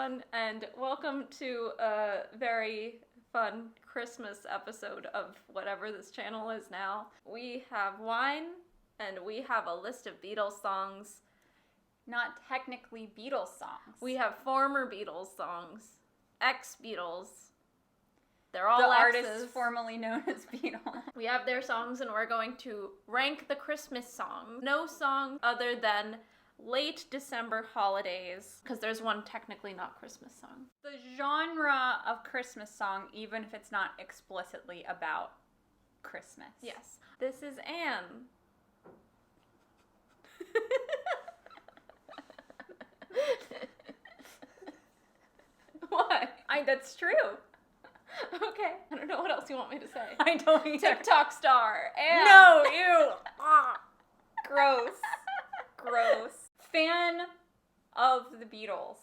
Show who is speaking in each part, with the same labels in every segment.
Speaker 1: everyone, and welcome to a very fun Christmas episode of whatever this channel is now. We have wine, and we have a list of Beatles songs.
Speaker 2: Not technically Beatles songs.
Speaker 1: We have former Beatles songs, ex-Beatles. They're all
Speaker 2: the
Speaker 1: exes.
Speaker 2: artists formerly known as Beatles.
Speaker 1: We have their songs, and we're going to rank the Christmas songs. No song other than late December holidays, because there's one technically not Christmas song.
Speaker 2: The genre of Christmas song, even if it's not explicitly about Christmas.
Speaker 1: Yes. This is Anne. What?
Speaker 2: That's true.
Speaker 1: Okay. I don't know what else you want me to say.
Speaker 2: I don't either.
Speaker 1: TikTok star. Anne.
Speaker 2: No, ew. Gross. Gross. Fan of the Beatles.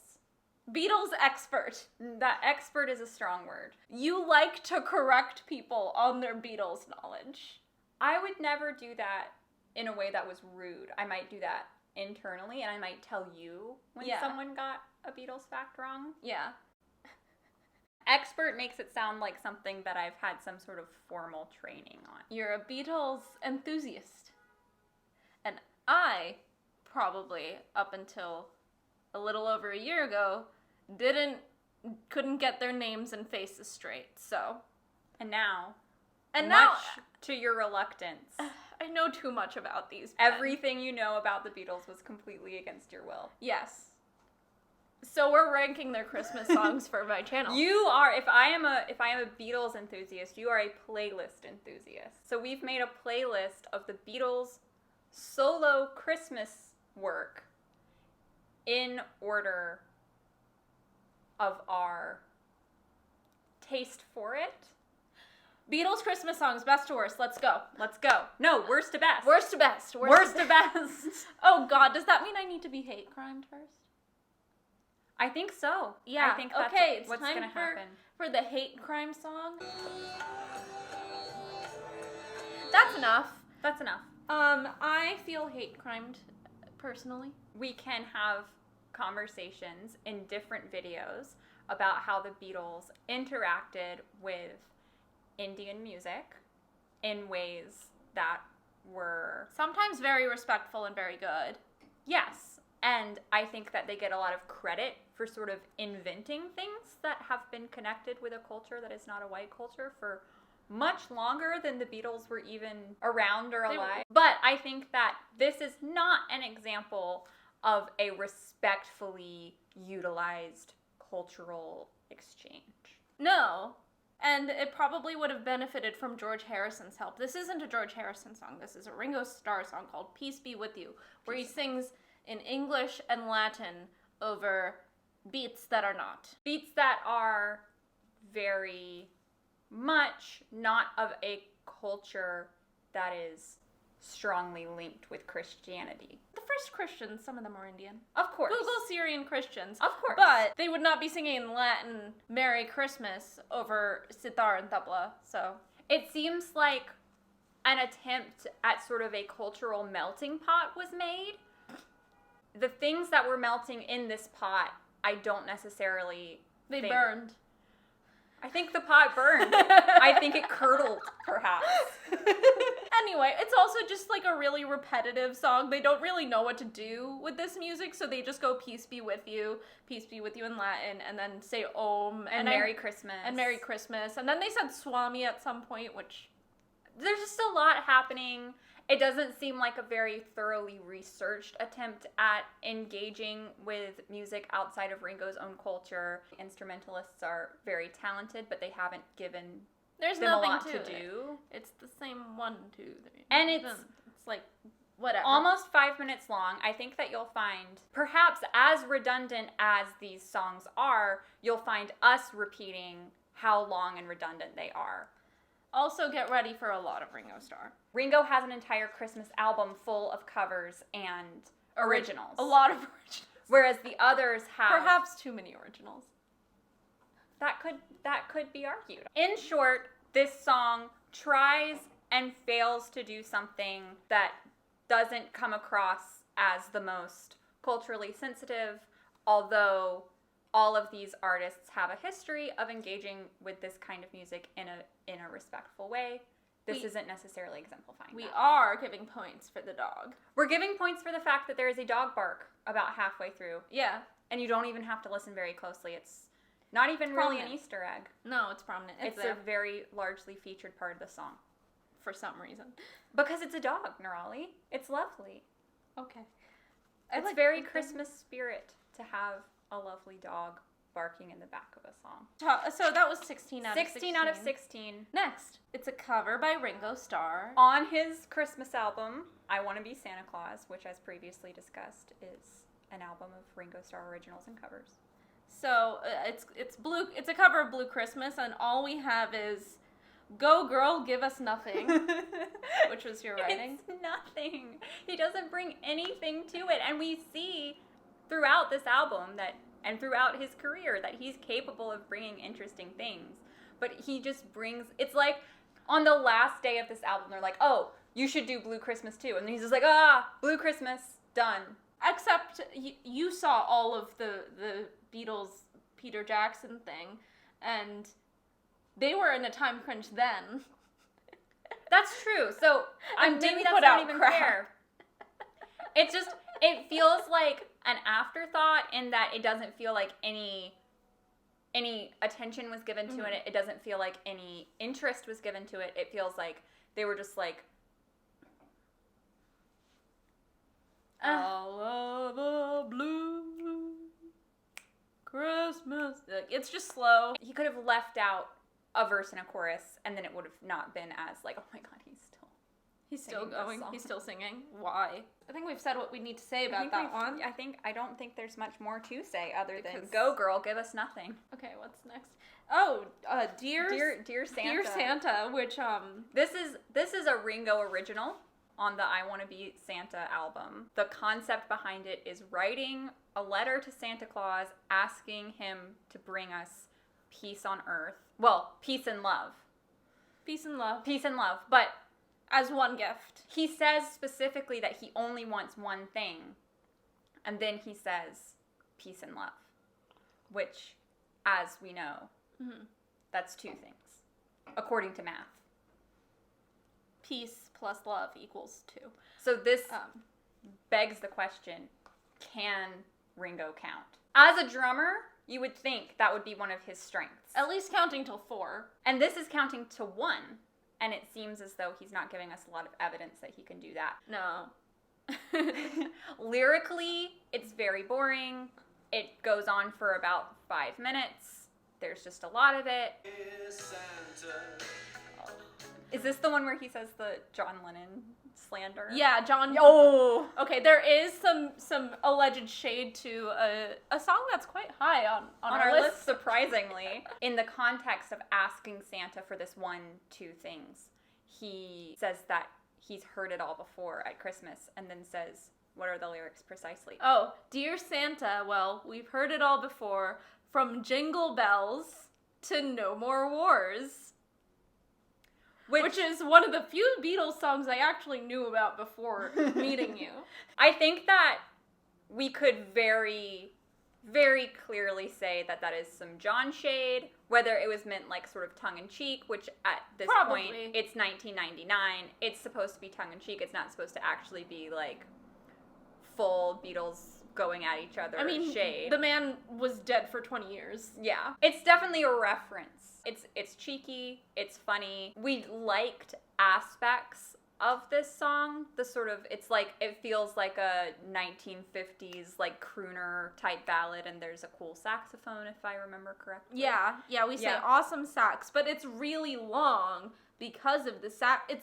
Speaker 1: Beatles expert.
Speaker 2: That expert is a strong word.
Speaker 1: You like to correct people on their Beatles knowledge.
Speaker 2: I would never do that in a way that was rude. I might do that internally, and I might tell you when someone got a Beatles fact wrong.
Speaker 1: Yeah.
Speaker 2: Expert makes it sound like something that I've had some sort of formal training on.
Speaker 1: You're a Beatles enthusiast. And I, probably up until a little over a year ago, couldn't get their names and faces straight, so.
Speaker 2: And now,
Speaker 1: now,
Speaker 2: to your reluctance,
Speaker 1: I know too much about these men.
Speaker 2: Everything you know about the Beatles was completely against your will.
Speaker 1: Yes. So we're ranking their Christmas songs for my channel.
Speaker 2: You are, if I am a Beatles enthusiast, you are a playlist enthusiast. So we've made a playlist of the Beatles' solo Christmas work in order of our taste for it.
Speaker 1: Beatles Christmas songs, best to worst. Let's go.
Speaker 2: Let's go. No, worst to best.
Speaker 1: Worst to best.
Speaker 2: Worst to best.
Speaker 1: Oh God, does that mean I need to be hate crimed first?
Speaker 2: I think so.
Speaker 1: Yeah.
Speaker 2: I think that's
Speaker 1: okay,
Speaker 2: what's
Speaker 1: going to
Speaker 2: happen.
Speaker 1: For the hate crime song. That's enough.
Speaker 2: That's enough.
Speaker 1: I feel hate crimed personally.
Speaker 2: We can have conversations in different videos about how the Beatles interacted with Indian music in ways that were
Speaker 1: sometimes very respectful and very good.
Speaker 2: Yes. And I think that they get a lot of credit for sort of inventing things that have been connected with a culture that is not a white culture for much longer than the Beatles were even around or alive. But I think that this is not an example of a respectfully utilized cultural exchange.
Speaker 1: No. And it probably would have benefited from George Harrison's help. This isn't a George Harrison song. This is a Ringo Starr song called Peace Be With You, where he sings in English and Latin over beats that are not.
Speaker 2: Beats that are very much not of a culture that is strongly linked with Christianity.
Speaker 1: The first Christians, some of them are Indian.
Speaker 2: Of course.
Speaker 1: Google Syrian Christians.
Speaker 2: Of course.
Speaker 1: But they would not be singing in Latin Merry Christmas over sitar and tabla, so.
Speaker 2: It seems like an attempt at sort of a cultural melting pot was made. The things that were melting in this pot, I don't necessarily
Speaker 1: They
Speaker 2: think.
Speaker 1: burned.
Speaker 2: I think the pot burned. I think it curdled, perhaps.
Speaker 1: Anyway, it's also just like a really repetitive song. They don't really know what to do with this music, so they just go peace be with you in Latin, and then say Om.
Speaker 2: And Merry Christmas.
Speaker 1: And Merry Christmas. And then they said Swami at some point, which.
Speaker 2: There's just a lot happening. It doesn't seem like a very thoroughly researched attempt at engaging with music outside of Ringo's own culture. Instrumentalists are very talented, but they haven't given
Speaker 1: There's
Speaker 2: them
Speaker 1: nothing
Speaker 2: a lot to
Speaker 1: it.
Speaker 2: do.
Speaker 1: It's the same 1, 2, 3.
Speaker 2: And it's
Speaker 1: like whatever.
Speaker 2: Almost 5 minutes long. I think that you'll find, perhaps as redundant as these songs are, you'll find us repeating how long and redundant they are.
Speaker 1: Also, get ready for a lot of Ringo Starr.
Speaker 2: Ringo has an entire Christmas album full of covers and originals.
Speaker 1: A lot of originals.
Speaker 2: Whereas the others have...
Speaker 1: Perhaps too many originals.
Speaker 2: That could be argued. In short, this song tries and fails to do something that doesn't come across as the most culturally sensitive, although all of these artists have a history of engaging with this kind of music in a respectful way. This isn't necessarily exemplifying
Speaker 1: We
Speaker 2: that.
Speaker 1: are giving points for the dog.
Speaker 2: We're giving points for the fact that there is a dog bark about halfway through.
Speaker 1: Yeah.
Speaker 2: And you don't even have to listen very closely. It's not even really an
Speaker 1: Prominent.
Speaker 2: Easter egg.
Speaker 1: No, it's prominent.
Speaker 2: It's
Speaker 1: there
Speaker 2: a very largely featured part of the song.
Speaker 1: for some reason.
Speaker 2: Because it's a dog, Nerali. It's lovely.
Speaker 1: Okay.
Speaker 2: It's very Christmas spirit to have a lovely dog barking in the back of a song.
Speaker 1: So that was 16 out of 16.
Speaker 2: 16 out of 16.
Speaker 1: Next, it's a cover by Ringo Starr.
Speaker 2: On his Christmas album, I Want to Be Santa Claus, which, as previously discussed, is an album of Ringo Starr originals and covers.
Speaker 1: So it's a cover of Blue Christmas, and all we have is "Go Girl, Give Us Nothing," which was your writing.
Speaker 2: It's nothing. He doesn't bring anything to it, and we see throughout this album and throughout his career that he's capable of bringing interesting things. But he just brings. It's like on the last day of this album, they're like, "Oh, you should do Blue Christmas too," and he's just like, Blue Christmas, done.
Speaker 1: Except you saw all of the Beatles Peter Jackson thing, and they were in a time crunch then.
Speaker 2: That's true. So
Speaker 1: And
Speaker 2: maybe
Speaker 1: didn't
Speaker 2: that's
Speaker 1: put
Speaker 2: not
Speaker 1: out
Speaker 2: even
Speaker 1: crap.
Speaker 2: fair. It feels like an afterthought in that it doesn't feel like any attention was given to it. It doesn't feel like any interest was given to it. It feels like they were just like,
Speaker 1: All of a blue Christmas. It's just slow.
Speaker 2: he could have left out a verse and a chorus, and then it would have not been as like, oh my god,
Speaker 1: He's still
Speaker 2: singing this
Speaker 1: going.
Speaker 2: song.
Speaker 1: He's still singing. Why? I think we've said what we need to say about that one.
Speaker 2: I don't think there's much more to say other than
Speaker 1: Because-
Speaker 2: go girl, give us nothing.
Speaker 1: Okay, what's next? Oh, dear
Speaker 2: Santa.
Speaker 1: Dear Santa, which
Speaker 2: This is a Ringo original on the I Want to Be Santa album. The concept behind it is writing a letter to Santa Claus asking him to bring us peace on earth. Well, peace and love.
Speaker 1: peace and love
Speaker 2: Peace and love. But
Speaker 1: as one gift.
Speaker 2: he says specifically that he only wants one thing. And then he says peace and love. Which, as we know, that's two things. According to math.
Speaker 1: Peace plus love equals 2.
Speaker 2: So this begs the question, can Ringo count? As a drummer, you would think that would be one of his strengths.
Speaker 1: At least counting till 4.
Speaker 2: And this is counting to 1. And it seems as though he's not giving us a lot of evidence that he can do that.
Speaker 1: No.
Speaker 2: Lyrically, it's very boring. It goes on for about 5 minutes. There's just a lot of it. Is this the one where he says the John Lennon slander?
Speaker 1: Yeah, John.
Speaker 2: Oh!
Speaker 1: Okay, there is some alleged shade to a song that's quite high on our list.
Speaker 2: Surprisingly. In the context of asking Santa for this 2 things, he says that he's heard it all before at Christmas, and then says, what are the lyrics precisely?
Speaker 1: Oh, Dear Santa, well, we've heard it all before, from Jingle Bells to No More Wars. Which is one of the few Beatles songs I actually knew about before meeting you.
Speaker 2: I think that we could very, very clearly say that is some John shade, whether it was meant like sort of tongue-in-cheek, which at this
Speaker 1: Probably.
Speaker 2: point, it's 1999. It's supposed to be tongue-in-cheek. It's not supposed to actually be like full Beatles going at each other shade.
Speaker 1: The man was dead for 20 years.
Speaker 2: Yeah. It's definitely a reference. It's cheeky, it's funny. We liked aspects of this song. The sort of, it's like, it feels like a 1950s like crooner type ballad, and there's a cool saxophone if I remember correctly.
Speaker 1: Yeah, we say awesome sax, but it's really long because of the sax.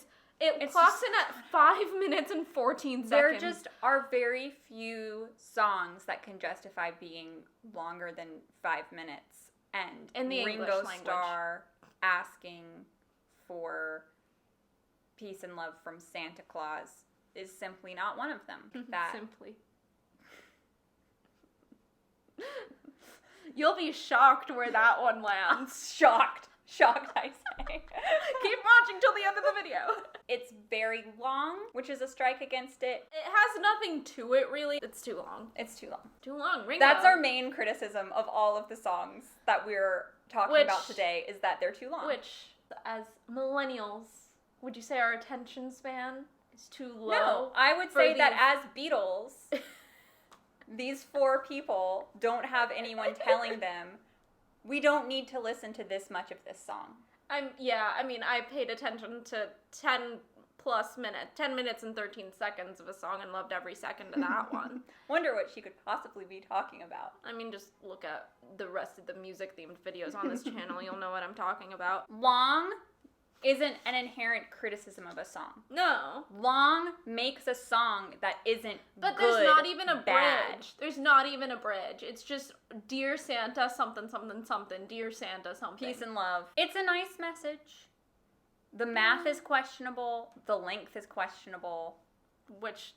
Speaker 1: It clocks in at 5 minutes and 14 seconds.
Speaker 2: There just are very few songs that can justify being longer than 5 minutes. And
Speaker 1: in the
Speaker 2: Ringo
Speaker 1: English language.
Speaker 2: Starr asking for peace and love from Santa Claus is simply not one of them.
Speaker 1: Simply. You'll be shocked where that one lands.
Speaker 2: Shocked. Shocked, I say.
Speaker 1: Keep watching till the end of the video.
Speaker 2: It's very long, which is a strike against it.
Speaker 1: It has nothing to it, really. It's too long.
Speaker 2: It's too long.
Speaker 1: Too long. Ringo.
Speaker 2: That's our main criticism of all of the songs that we're talking about today, is that they're too long.
Speaker 1: Which, as millennials, would you say our attention span is too low?
Speaker 2: No, I would say that as Beatles, these 4 people don't have anyone telling them, we don't need to listen to this much of this song.
Speaker 1: I paid attention to 10 minutes and 13 seconds of a song and loved every second of that one.
Speaker 2: Wonder what she could possibly be talking about.
Speaker 1: Just look at the rest of the music-themed videos on this channel. You'll know what I'm talking about.
Speaker 2: Long isn't an inherent criticism of a song.
Speaker 1: No.
Speaker 2: Long makes a song that isn't
Speaker 1: But
Speaker 2: good,
Speaker 1: there's not even a
Speaker 2: bad.
Speaker 1: bridge. There's not even a bridge. It's just, Dear Santa, something, something, something. Dear Santa, something.
Speaker 2: Peace and love. It's a nice message. The math is questionable. The length is questionable.
Speaker 1: Which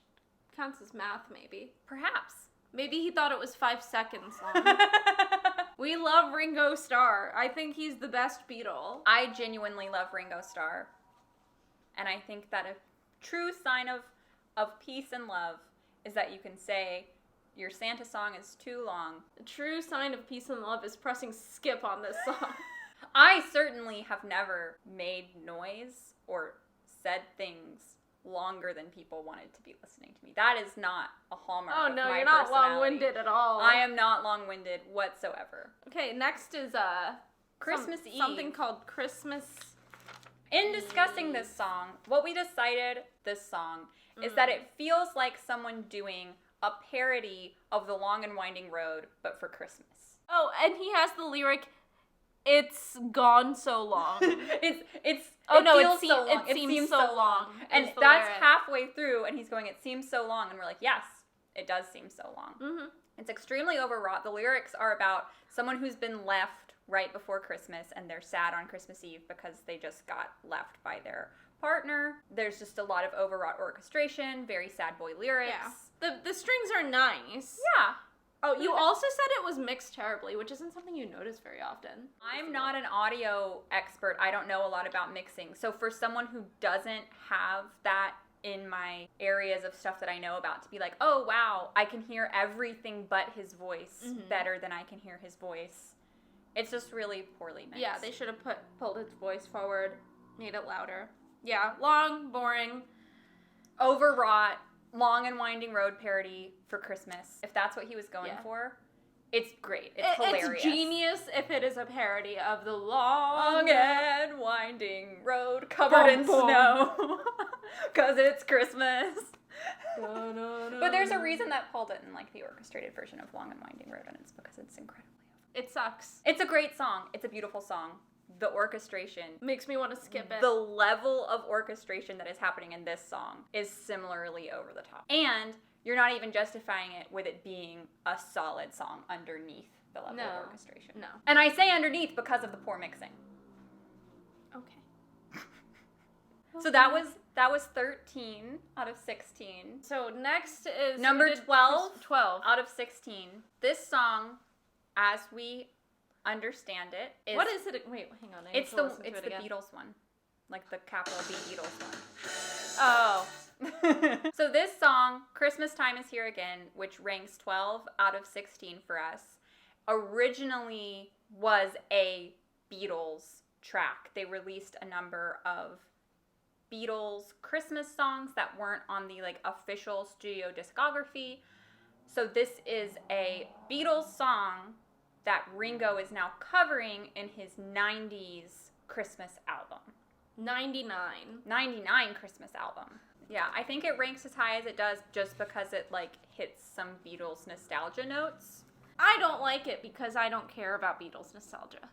Speaker 1: counts as math, maybe.
Speaker 2: Perhaps.
Speaker 1: Maybe he thought it was 5 seconds long. We love Ringo Starr. I think he's the best Beatle.
Speaker 2: I genuinely love Ringo Starr. And I think that a true sign of peace and love is that you can say your Santa song is too long.
Speaker 1: The true sign of peace and love is pressing skip on this song.
Speaker 2: I certainly have never made noise or said things longer than people wanted to be listening to me. That is not a hallmark of my
Speaker 1: you're not
Speaker 2: personality.
Speaker 1: long-winded at all.
Speaker 2: I am not long-winded whatsoever.
Speaker 1: Okay, next is
Speaker 2: Christmas Eve.
Speaker 1: Something called Christmas.
Speaker 2: In discussing this song, what we decided this song is that it feels like someone doing a parody of The Long and Winding Road, but for Christmas.
Speaker 1: Oh, and he has the lyric, "It's gone so long."
Speaker 2: It seems so long. And
Speaker 1: is the
Speaker 2: that's
Speaker 1: lyric.
Speaker 2: halfway through, and he's going, it seems so long. And we're like, yes, it does seem so long.
Speaker 1: Mm-hmm.
Speaker 2: It's extremely overwrought. The lyrics are about someone who's been left right before Christmas, and they're sad on Christmas Eve because they just got left by their partner. There's just a lot of overwrought orchestration, very sad boy lyrics.
Speaker 1: Yeah. The strings are nice.
Speaker 2: Yeah.
Speaker 1: Oh, you also said it was mixed terribly, which isn't something you notice very often.
Speaker 2: I'm not an audio expert. I don't know a lot about mixing. So for someone who doesn't have that in my areas of stuff that I know about, to be like, oh, wow, I can hear everything but his voice better than I can hear his voice. It's just really poorly mixed.
Speaker 1: Yeah, they should have pulled his voice forward, made it louder. Yeah, long, boring.
Speaker 2: Overwrought, Long and Winding Road parody for Christmas. If that's what he was going for, it's great. It's hilarious.
Speaker 1: It's genius if it is a parody of the long
Speaker 2: and winding road covered in snow. Because it's Christmas. But there's a reason that Paul didn't like the orchestrated version of Long and Winding Road, and it's because it's incredibly overwhelming.
Speaker 1: It sucks.
Speaker 2: It's a great song. It's a beautiful song. The orchestration
Speaker 1: makes me want to skip it.
Speaker 2: The level of orchestration that is happening in this song is similarly over the top. And you're not even justifying it with it being a solid song underneath the level of orchestration.
Speaker 1: No.
Speaker 2: And I say underneath because of the poor mixing.
Speaker 1: Okay.
Speaker 2: So that was 13 out of 16.
Speaker 1: So next is
Speaker 2: number 12
Speaker 1: 12
Speaker 2: out of 16. This song, as we understand it, is
Speaker 1: what is it? Wait, hang on.
Speaker 2: It's the Beatles one, like the capital B Beatles one.
Speaker 1: Oh.
Speaker 2: So this song, Christmas Time Is Here Again, which ranks 12 out of 16 for us, originally was a Beatles track. They released a number of Beatles Christmas songs that weren't on the official studio discography. So this is a Beatles song that Ringo is now covering in his 90s Christmas album.
Speaker 1: 99
Speaker 2: Christmas album. Yeah, I think it ranks as high as it does just because it hits some Beatles nostalgia notes.
Speaker 1: I don't like it because I don't care about Beatles nostalgia.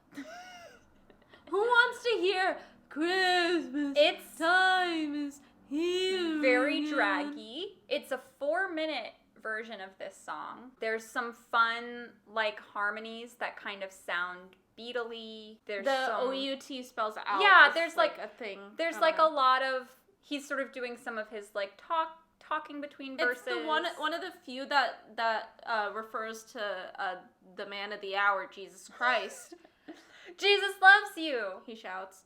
Speaker 1: Who wants to hear Christmas time is here?
Speaker 2: Very draggy. It's a 4-minute version of this song. There's some fun harmonies that kind of sound Beatle-y. There's
Speaker 1: the OUT spells out.
Speaker 2: Yeah, there's
Speaker 1: a thing.
Speaker 2: There's a lot of, he's sort of doing some of his talking between verses.
Speaker 1: It's the one of the few that refers to the man of the hour, Jesus Christ.
Speaker 2: Jesus loves you.
Speaker 1: He shouts.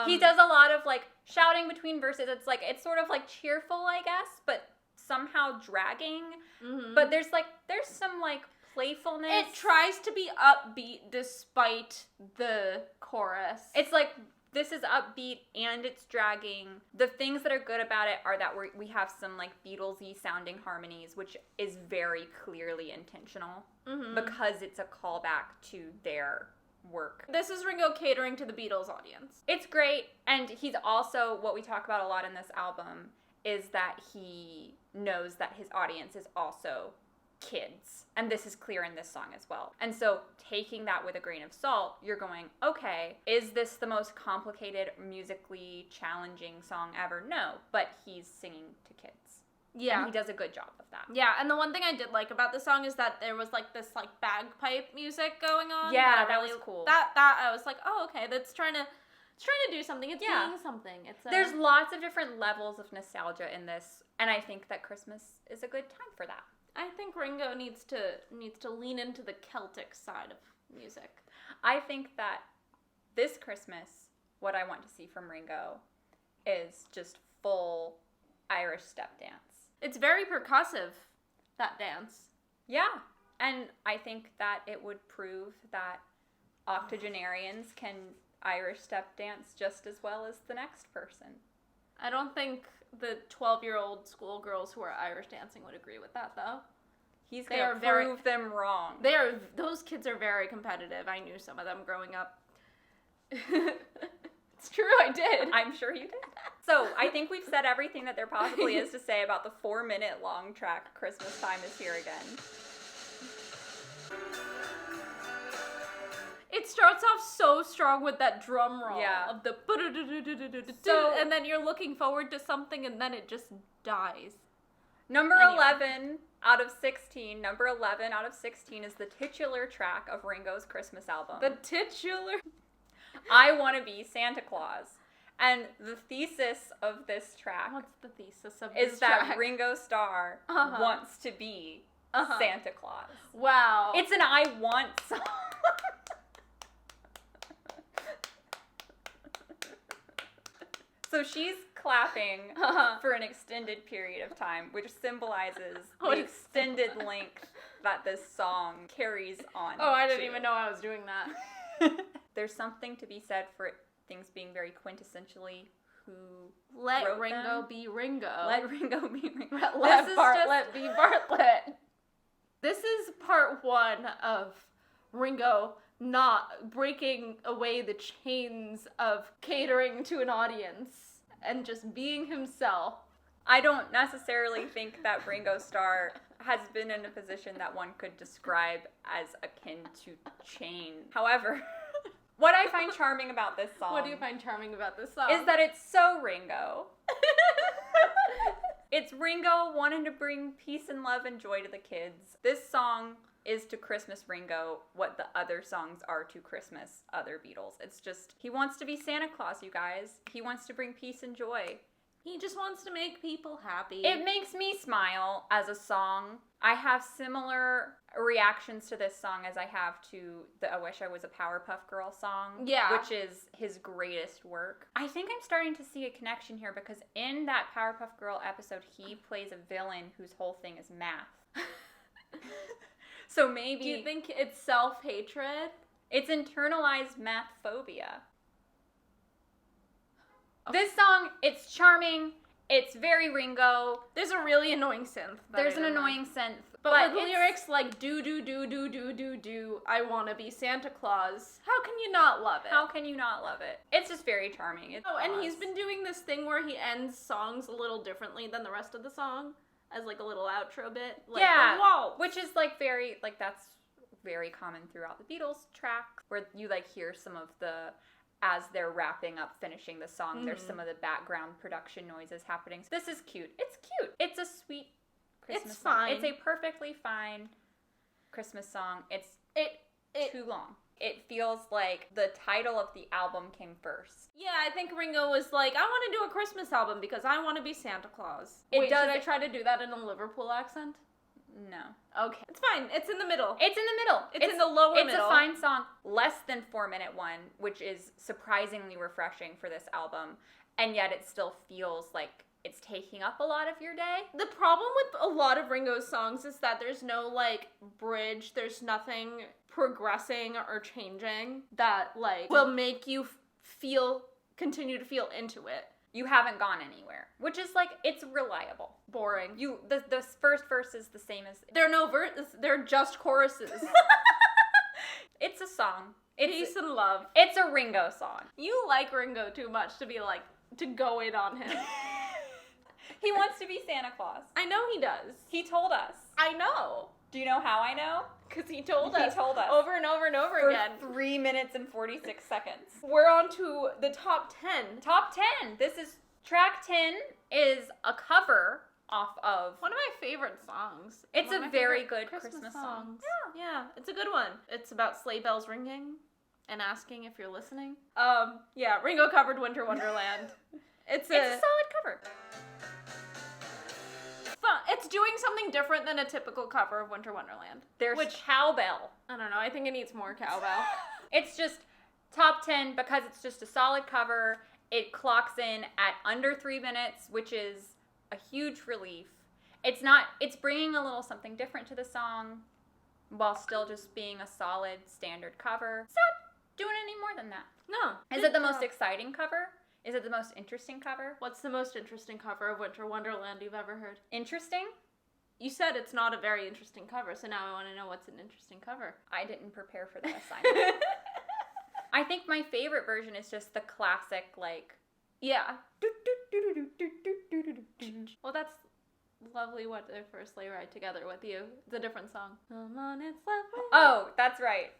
Speaker 2: He does a lot of like shouting between verses. It's sort of like cheerful, I guess, but somehow dragging.
Speaker 1: Mm-hmm.
Speaker 2: But there's some like playfulness.
Speaker 1: It tries to be upbeat despite the chorus.
Speaker 2: It's like, this is upbeat and it's dragging. The things that are good about it are that we have some like Beatles-y sounding harmonies, which is very clearly intentional because it's a callback to their work.
Speaker 1: This is Ringo catering to the Beatles audience.
Speaker 2: It's great, and he's also, what we talk about a lot in this album is that he knows that his audience is also kids, and this is clear in this song as well. And so taking that with a grain of salt, you're going, okay, is this the most complicated, musically challenging song ever? No, but he's singing to kids.
Speaker 1: Yeah.
Speaker 2: And he does a good job of that.
Speaker 1: Yeah, and the one thing I did like about the song is that there was like this like bagpipe music going on.
Speaker 2: Yeah, that was cool.
Speaker 1: That I was like, oh, okay, that's trying to do something. It's doing something.
Speaker 2: There's lots of different levels of nostalgia in this, and I think that Christmas is a good time for that.
Speaker 1: I think Ringo needs to lean into the Celtic side of music.
Speaker 2: I think that this Christmas, what I want to see from Ringo is just full Irish step dance.
Speaker 1: It's very percussive, that dance.
Speaker 2: Yeah, and I think that it would prove that octogenarians can Irish step dance just as well as the next person.
Speaker 1: I don't think the 12-year-old schoolgirls who are Irish dancing would agree with that, though.
Speaker 2: He's going to prove them wrong.
Speaker 1: Those kids are very competitive. I knew some of them growing up. It's true, I did.
Speaker 2: I'm sure you did. So, I think we've said everything that there possibly is to say about the 4-minute long track, Christmas Time is Here Again.
Speaker 1: It starts off so strong with that drum roll of the and then you're looking forward to something and then it just dies.
Speaker 2: Number 11 out of 16 is the titular track of Ringo's Christmas album.
Speaker 1: The titular?
Speaker 2: I Want to Be Santa Claus. And the thesis of this track...
Speaker 1: What's the thesis of this
Speaker 2: is
Speaker 1: track?
Speaker 2: that Ringo Starr wants to be Santa Claus.
Speaker 1: Wow.
Speaker 2: It's an I want song. So she's clapping for an extended period of time, which symbolizes the extended length that this song carries on.
Speaker 1: Oh, I didn't even know I was doing that.
Speaker 2: There's something to be said for things being very quintessentially who
Speaker 1: Let
Speaker 2: wrote
Speaker 1: Ringo
Speaker 2: them.
Speaker 1: be Ringo.
Speaker 2: Let Ringo be Ringo.
Speaker 1: Let Bartlett be Bartlett. This is part 1 of Ringo not breaking away the chains of catering to an audience and just being himself.
Speaker 2: I don't necessarily think that Ringo Starr has been in a position that one could describe as akin to chain. However, what I find charming about this song...
Speaker 1: What do you find charming about this song?
Speaker 2: Is that it's so Ringo. It's Ringo wanting to bring peace and love and joy to the kids. This song is to Christmas Ringo what the other songs are to Christmas other Beatles. It's just, he wants to be Santa Claus, you guys. He wants to bring peace and joy.
Speaker 1: He just wants to make people happy.
Speaker 2: It makes me smile as a song. I have similar reactions to this song as I have to the I Wish I Was a Powerpuff Girl song.
Speaker 1: Yeah.
Speaker 2: Which is his greatest work. I think I'm starting to see a connection here because in that Powerpuff Girl episode, he plays a villain whose whole thing is math. So maybe...
Speaker 1: Do you think it's self-hatred?
Speaker 2: It's internalized math phobia. This song, it's charming. It's very Ringo.
Speaker 1: There's a really annoying synth.
Speaker 2: There's an annoying synth.
Speaker 1: But with lyrics like do, I want to be Santa Claus. How can you not love it?
Speaker 2: How can you not love it? It's just very charming.
Speaker 1: And he's been doing this thing where he ends songs a little differently than the rest of the song. As like a little outro bit. Like the waltz.
Speaker 2: Which is like very, like that's very common throughout the Beatles track. Where you like hear some of the... As they're wrapping up, finishing the song, there's some of the background production noises happening. So this is cute. It's cute. It's a sweet Christmas song.
Speaker 1: Fine.
Speaker 2: It's a perfectly fine Christmas song. It's too long. It feels like the title of the album came first.
Speaker 1: Yeah, I think Ringo was like, I want to do a Christmas album because I want to be Santa Claus.
Speaker 2: Should
Speaker 1: I try to do that in a Liverpool accent?
Speaker 2: No.
Speaker 1: Okay. It's fine. It's in the middle.
Speaker 2: It's in the middle.
Speaker 1: It's in the lower middle.
Speaker 2: It's a fine song. Less than 4-minute one, which is surprisingly refreshing for this album. And yet it still feels like it's taking up a lot of your day.
Speaker 1: The problem with a lot of Ringo's songs is that there's no, like, bridge. There's nothing progressing or changing that, like, will make you continue to feel into it.
Speaker 2: You haven't gone anywhere, which is, like, it's reliable.
Speaker 1: Boring.
Speaker 2: The first verse is the same as...
Speaker 1: There are no they're just choruses.
Speaker 2: It's a song.
Speaker 1: Peace and love.
Speaker 2: It's a Ringo song.
Speaker 1: You like Ringo too much to be, like, to go in on him.
Speaker 2: He wants to be Santa Claus.
Speaker 1: I know he does.
Speaker 2: He told us.
Speaker 1: I know.
Speaker 2: Do you know how I know?
Speaker 1: Because he told us.
Speaker 2: He told us.
Speaker 1: Over and over and over
Speaker 2: For
Speaker 1: again.
Speaker 2: 3 minutes and 46 seconds.
Speaker 1: We're on to the top 10.
Speaker 2: Top 10. This is... Track 10 is a cover off of...
Speaker 1: One of my favorite songs.
Speaker 2: It's
Speaker 1: One of
Speaker 2: a
Speaker 1: my
Speaker 2: very
Speaker 1: favorite
Speaker 2: good Christmas song.
Speaker 1: Yeah, it's a good one. It's about sleigh bells ringing and asking if you're listening. Yeah, Ringo covered Winter Wonderland. It's a
Speaker 2: solid cover.
Speaker 1: Fun. It's doing something different than a typical cover of Winter Wonderland.
Speaker 2: There's cowbell.
Speaker 1: I don't know. I think it needs more cowbell.
Speaker 2: It's just top 10 because it's just a solid cover. It clocks in at under 3 minutes, which is a huge relief. It's bringing a little something different to the song while still just being a solid standard cover. It's not doing any more than that.
Speaker 1: No.
Speaker 2: Is it the most exciting cover? Is it the most interesting cover?
Speaker 1: What's the most interesting cover of Winter Wonderland you've ever heard?
Speaker 2: Interesting?
Speaker 1: You said it's not a very interesting cover, so now I want to know what's an interesting cover.
Speaker 2: I didn't prepare for that assignment. I think my favorite version is just the classic, like...
Speaker 1: Yeah. Well, that's lovely what their first sleigh ride together with you. It's a different song. Come on, it's lovely.
Speaker 2: Oh, that's right.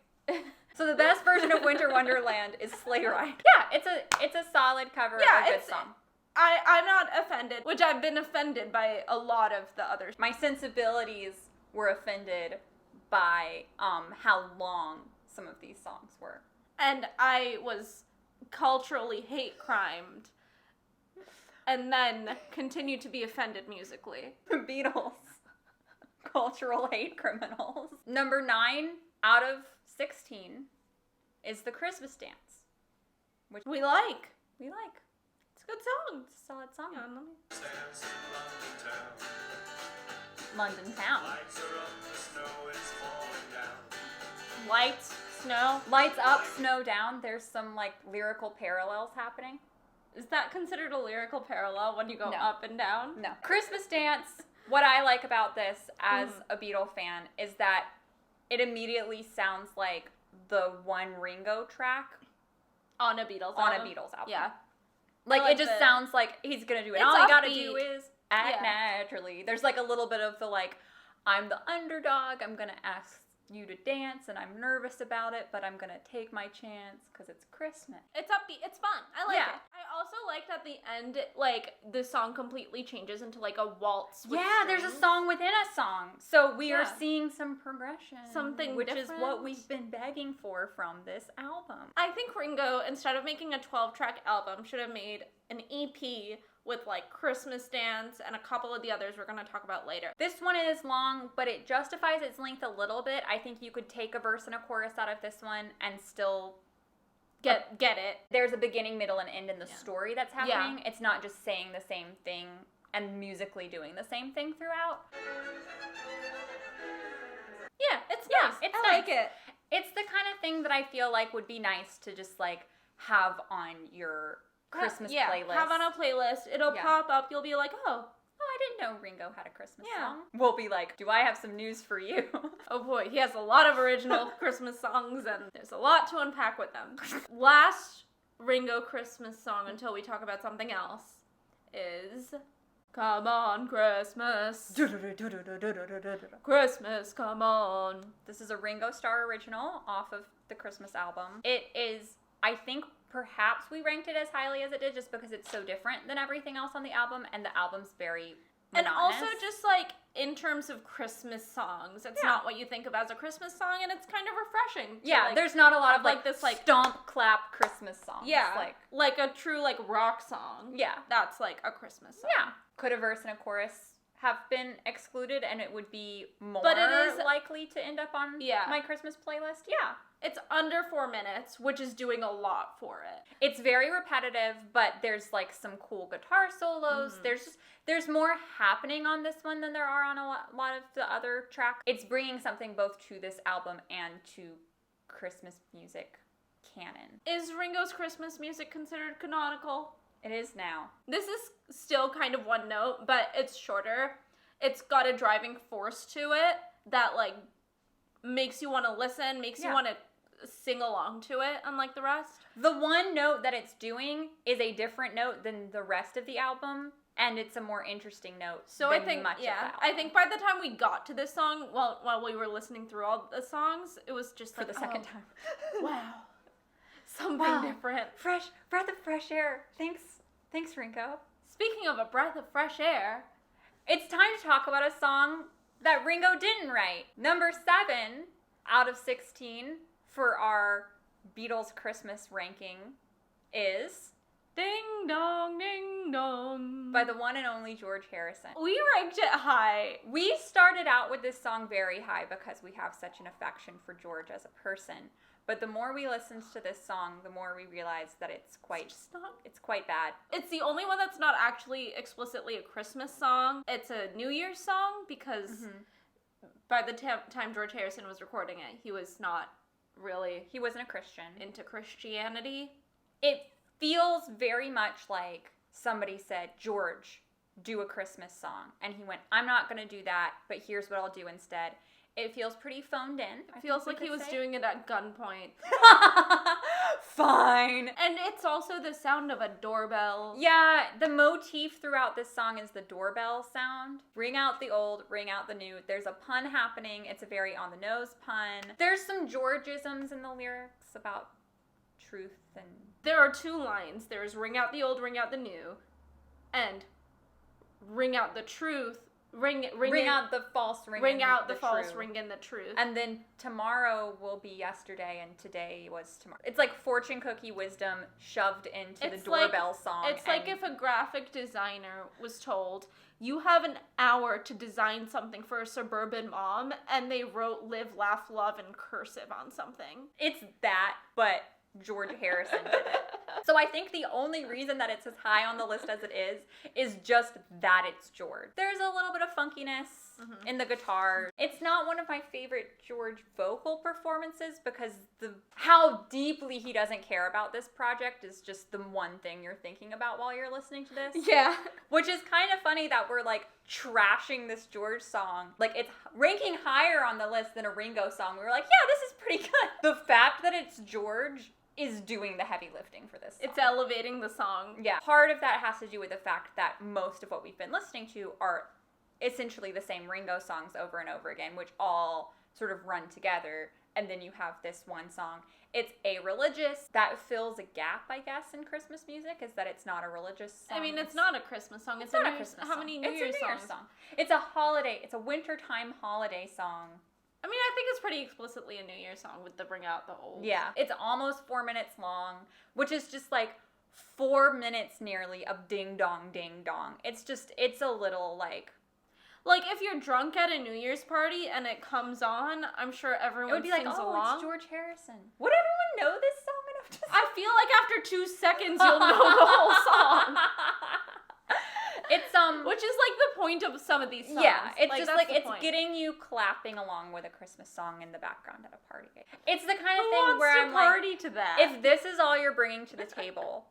Speaker 2: So the best version of Winter Wonderland is Sleigh Ride. Yeah, it's a solid cover of a good song.
Speaker 1: I'm not offended, which I've been offended by a lot of the others.
Speaker 2: My sensibilities were offended by how long some of these songs were.
Speaker 1: And I was culturally hate crimed. And then continued to be offended musically.
Speaker 2: The Beatles. Cultural hate criminals. Number 9 out of 16 is The Christmas Dance. Which
Speaker 1: we like.
Speaker 2: It's
Speaker 1: a good song.
Speaker 2: It's a solid song.
Speaker 1: Yeah,
Speaker 2: London Town.
Speaker 1: Lights, snow.
Speaker 2: Lights up, snow down. There's some, like, lyrical parallels happening.
Speaker 1: Is that considered a lyrical parallel when you go up and down?
Speaker 2: No. Christmas Dance, what I like about this as a Beatle fan is that it immediately sounds like the one Ringo track
Speaker 1: on a Beatles album.
Speaker 2: Yeah. Like it just sounds like he's going to do it. All you got to do is act naturally. There's like a little bit of the like, I'm the underdog, I'm going to ask you to dance and I'm nervous about it, but I'm going to take my chance because it's Christmas.
Speaker 1: It's upbeat. It's fun. I like it. I also liked at the end, like, the song completely changes into, like, a waltz with strings.
Speaker 2: There's a song within a song. So we are seeing some progression.
Speaker 1: Something
Speaker 2: which
Speaker 1: different.
Speaker 2: is what we've been begging for from this album.
Speaker 1: I think Ringo, instead of making a 12-track album, should have made an EP with, like, Christmas Dance and a couple of the others we're going to talk about later.
Speaker 2: This one is long, but it justifies its length a little bit. I think you could take a verse and a chorus out of this one and still
Speaker 1: get it.
Speaker 2: There's a beginning, middle, and end in the story that's happening. It's not just saying the same thing and musically doing the same thing throughout.
Speaker 1: Yeah, it's nice. I like it.
Speaker 2: It's the kind of thing that I feel like would be nice to just, like, have on your Christmas playlist.
Speaker 1: Have on a playlist. It'll pop up. You'll be like, oh,
Speaker 2: I didn't know Ringo had a Christmas song. We'll be like, do I have some news for you?
Speaker 1: Oh boy, he has a lot of original Christmas songs and there's a lot to unpack with them. Last Ringo Christmas song until we talk about something else is Come On Christmas. Christmas, come on.
Speaker 2: This is a Ringo Starr original off of the Christmas album. It is, I think, perhaps we ranked it as highly as it did just because it's so different than everything else on the album, and the album's very monotonous.
Speaker 1: And also just, like, in terms of Christmas songs, it's not what you think of as a Christmas song, and it's kind of refreshing.
Speaker 2: Yeah, there's not a lot of, like, this, like, stomp, clap Christmas songs.
Speaker 1: Yeah, like a true, like, rock song.
Speaker 2: Yeah.
Speaker 1: That's, like, a Christmas song.
Speaker 2: Yeah. Could a verse and a chorus have been excluded, and it would be more
Speaker 1: But it is
Speaker 2: likely to end up on my Christmas playlist. Yeah.
Speaker 1: It's under 4 minutes, which is doing a lot for it.
Speaker 2: It's very repetitive, but there's like some cool guitar solos. There's more happening on this one than there are on a lot of the other tracks. It's bringing something both to this album and to Christmas music canon.
Speaker 1: Is Ringo's Christmas music considered canonical?
Speaker 2: It is now.
Speaker 1: This is still kind of one note, but it's shorter. It's got a driving force to it that like makes you want to listen, makes you want to sing along to it, unlike the rest.
Speaker 2: The one note that it's doing is a different note than the rest of the album, and it's a more interesting note.
Speaker 1: So
Speaker 2: than
Speaker 1: I think,
Speaker 2: much of the album.
Speaker 1: I think by the time we got to this song, while we were listening through all the songs, it was just
Speaker 2: for the second time.
Speaker 1: Wow, something different.
Speaker 2: Fresh breath of fresh air. Thanks, Ringo.
Speaker 1: Speaking of a breath of fresh air,
Speaker 2: it's time to talk about a song that Ringo didn't write. Number 7 out of 16 for our Beatles Christmas ranking is
Speaker 1: Ding Dong Ding Dong
Speaker 2: by the one and only George Harrison.
Speaker 1: We ranked it high.
Speaker 2: We started out with this song very high because we have such an affection for George as a person. But the more we listened to this song, the more we realized that it's quite bad.
Speaker 1: It's the only one that's not actually explicitly a Christmas song. It's a New Year's song because by the time George Harrison was recording it, he was not really...
Speaker 2: He wasn't a Christian.
Speaker 1: Into Christianity.
Speaker 2: It feels very much like somebody said, George, do a Christmas song. And he went, I'm not going to do that, but here's what I'll do instead. It feels pretty phoned in.
Speaker 1: It feels like he was doing it at gunpoint.
Speaker 2: Fine.
Speaker 1: And it's also the sound of a doorbell.
Speaker 2: Yeah, the motif throughout this song is the doorbell sound. Ring out the old, ring out the new. There's a pun happening. It's a very on-the-nose pun. There's some Georgisms in the lyrics about truth and...
Speaker 1: There are 2 lines. There's ring out the old, ring out the new. And ring out the truth. Ring
Speaker 2: out the false,
Speaker 1: ring out the false, ring in the truth.
Speaker 2: And then tomorrow will be yesterday, and today was tomorrow. It's like fortune cookie wisdom shoved into the doorbell song.
Speaker 1: It's like if a graphic designer was told, you have an hour to design something for a suburban mom, and they wrote live, laugh, love in cursive on something.
Speaker 2: It's that, but George Harrison did it. So I think the only reason that it's as high on the list as it is just that it's George. There's a little bit of funkiness in the guitar. It's not one of my favorite George vocal performances because how deeply he doesn't care about this project is just the one thing you're thinking about while you're listening to this.
Speaker 1: Yeah.
Speaker 2: Which is kind of funny that we're like trashing this George song. Like it's ranking higher on the list than a Ringo song. We were like, yeah, this is pretty good. The fact that it's George is doing the heavy lifting for this song.
Speaker 1: It's elevating the song.
Speaker 2: Yeah. Part of that has to do with the fact that most of what we've been listening to are essentially the same Ringo songs over and over again, which all sort of run together. And then you have this one song. It's a-religious. That fills a gap, I guess, in Christmas music, is that it's not a religious song.
Speaker 1: I mean, it's not a Christmas song. It's
Speaker 2: not a Christmas song.
Speaker 1: How many New Year's songs?
Speaker 2: It's a holiday. It's a wintertime holiday song.
Speaker 1: I mean, I think it's pretty explicitly a New Year's song with the bring out the old.
Speaker 2: Yeah. It's almost 4 minutes long, which is just like 4 minutes nearly of ding dong, ding dong. It's a little like...
Speaker 1: Like, if you're drunk at a New Year's party and it comes on, I'm sure everyone
Speaker 2: would be like,
Speaker 1: sings
Speaker 2: oh,
Speaker 1: along.
Speaker 2: It's George Harrison. Would everyone know this song enough to
Speaker 1: I feel like after 2 seconds you'll know the whole song.
Speaker 2: It's
Speaker 1: which is like the point of some of these songs.
Speaker 2: Yeah, it's just like it's
Speaker 1: point.
Speaker 2: getting you clapping along with a Christmas song in the background at a party. It's the kind of
Speaker 1: Who
Speaker 2: thing
Speaker 1: wants
Speaker 2: where
Speaker 1: to
Speaker 2: I'm
Speaker 1: party
Speaker 2: like,
Speaker 1: to that?
Speaker 2: if this is all you're bringing to the table,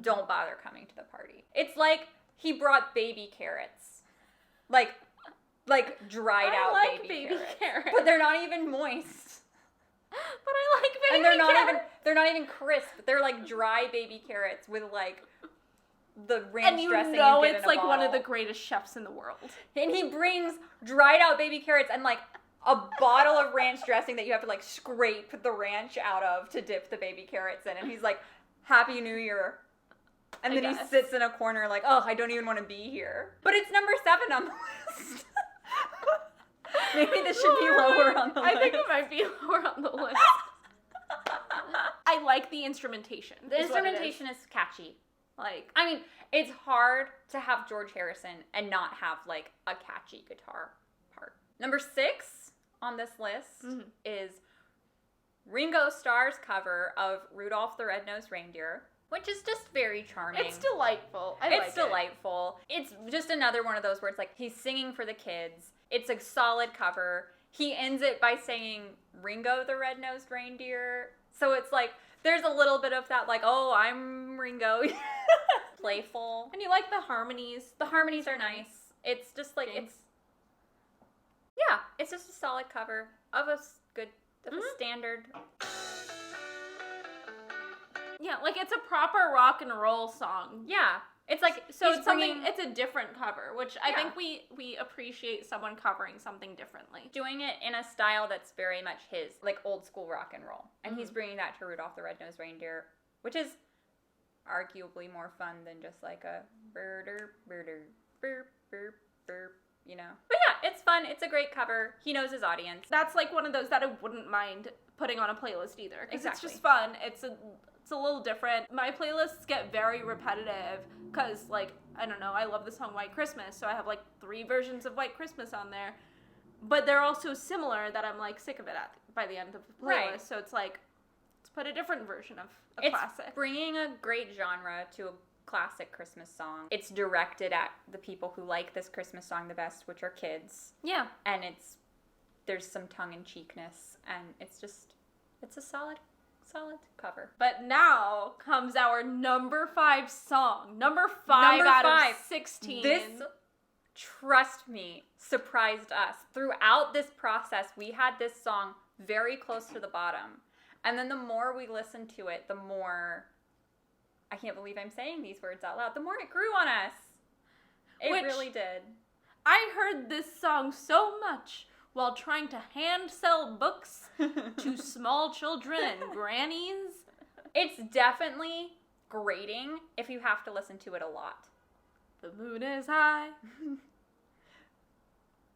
Speaker 2: don't bother coming to the party. It's like he brought baby carrots, like dried out baby carrots, but they're not even moist.
Speaker 1: But I like baby
Speaker 2: and they're not even crisp. They're like dry baby carrots with like the ranch dressing. And you know
Speaker 1: it's like one of the greatest chefs in the world.
Speaker 2: And he brings dried out baby carrots and like a bottle of ranch dressing that you have to like scrape the ranch out of to dip the baby carrots in. And he's like, Happy New Year. And then he sits in a corner like, oh, I don't even want to be here. But it's number 7 on the list. Maybe this should be lower on the list.
Speaker 1: I think it might be lower on the list. I like the instrumentation.
Speaker 2: The instrumentation is catchy.
Speaker 1: Like,
Speaker 2: I mean, it's hard to have George Harrison and not have, like, a catchy guitar part. Number 6 on this list is Ringo Starr's cover of Rudolph the Red-Nosed Reindeer, which is just very charming.
Speaker 1: it's delightful.
Speaker 2: It's delightful. It's just another one of those where it's like he's singing for the kids. It's a solid cover. He ends it by saying Ringo the Red-Nosed Reindeer. So it's like there's a little bit of that, like, oh, I'm Ringo. Playful.
Speaker 1: And you like the harmonies.
Speaker 2: The harmonies are nice. It's just like,
Speaker 1: James.
Speaker 2: it's just a solid cover of a standard.
Speaker 1: Yeah, like it's a proper rock and roll song.
Speaker 2: Yeah. It's like,
Speaker 1: So
Speaker 2: he's
Speaker 1: it's something.
Speaker 2: bringing,
Speaker 1: It's a different cover, which I think we appreciate someone covering something differently.
Speaker 2: doing it in a style that's very much his, like old school rock and roll. And he's bringing that to Rudolph the Red-Nosed Reindeer, which is arguably more fun than just like a burr, burr, burr, burr, burr, you know. But yeah, it's fun. It's a great cover. He knows his audience.
Speaker 1: That's like one of those that I wouldn't mind putting on a playlist either, because
Speaker 2: Exactly.
Speaker 1: it's just fun. It's a little different. My playlists get very repetitive because, like, I don't know, I love the song White Christmas, so I have like 3 versions of White Christmas on there, but they're all so similar that I'm like sick of it by the end of the playlist.
Speaker 2: Right.
Speaker 1: So it's like, let's put a different version of a classic.
Speaker 2: Bringing a great genre to a classic Christmas song. It's directed at the people who like this Christmas song the best, which are kids.
Speaker 1: Yeah.
Speaker 2: And there's some tongue-in-cheekness, and it's a solid cover.
Speaker 1: But now comes our number 5 song. Number 5 out of 16.
Speaker 2: This, trust me, surprised us. Throughout this process, we had this song very close to the bottom. And then the more we listened to it, the more, I can't believe I'm saying these words out loud, the more it grew on us. It really did.
Speaker 1: I heard this song so much while trying to hand sell books to small children and grannies.
Speaker 2: It's definitely grating if you have to listen to it a lot.
Speaker 1: The moon is high.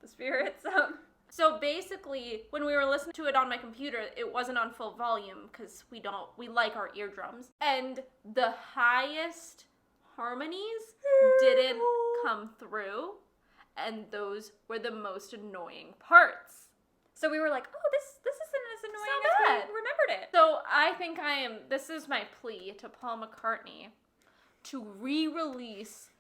Speaker 2: The spirit's up.
Speaker 1: So basically, when we were listening to it on my computer, it wasn't on full volume because we like our eardrums. And the highest harmonies didn't come through, and those were the most annoying parts.
Speaker 2: So we were like, oh, this isn't as annoying
Speaker 1: It's not
Speaker 2: as
Speaker 1: bad.
Speaker 2: we remembered it.
Speaker 1: So I think this is my plea to Paul McCartney to re-release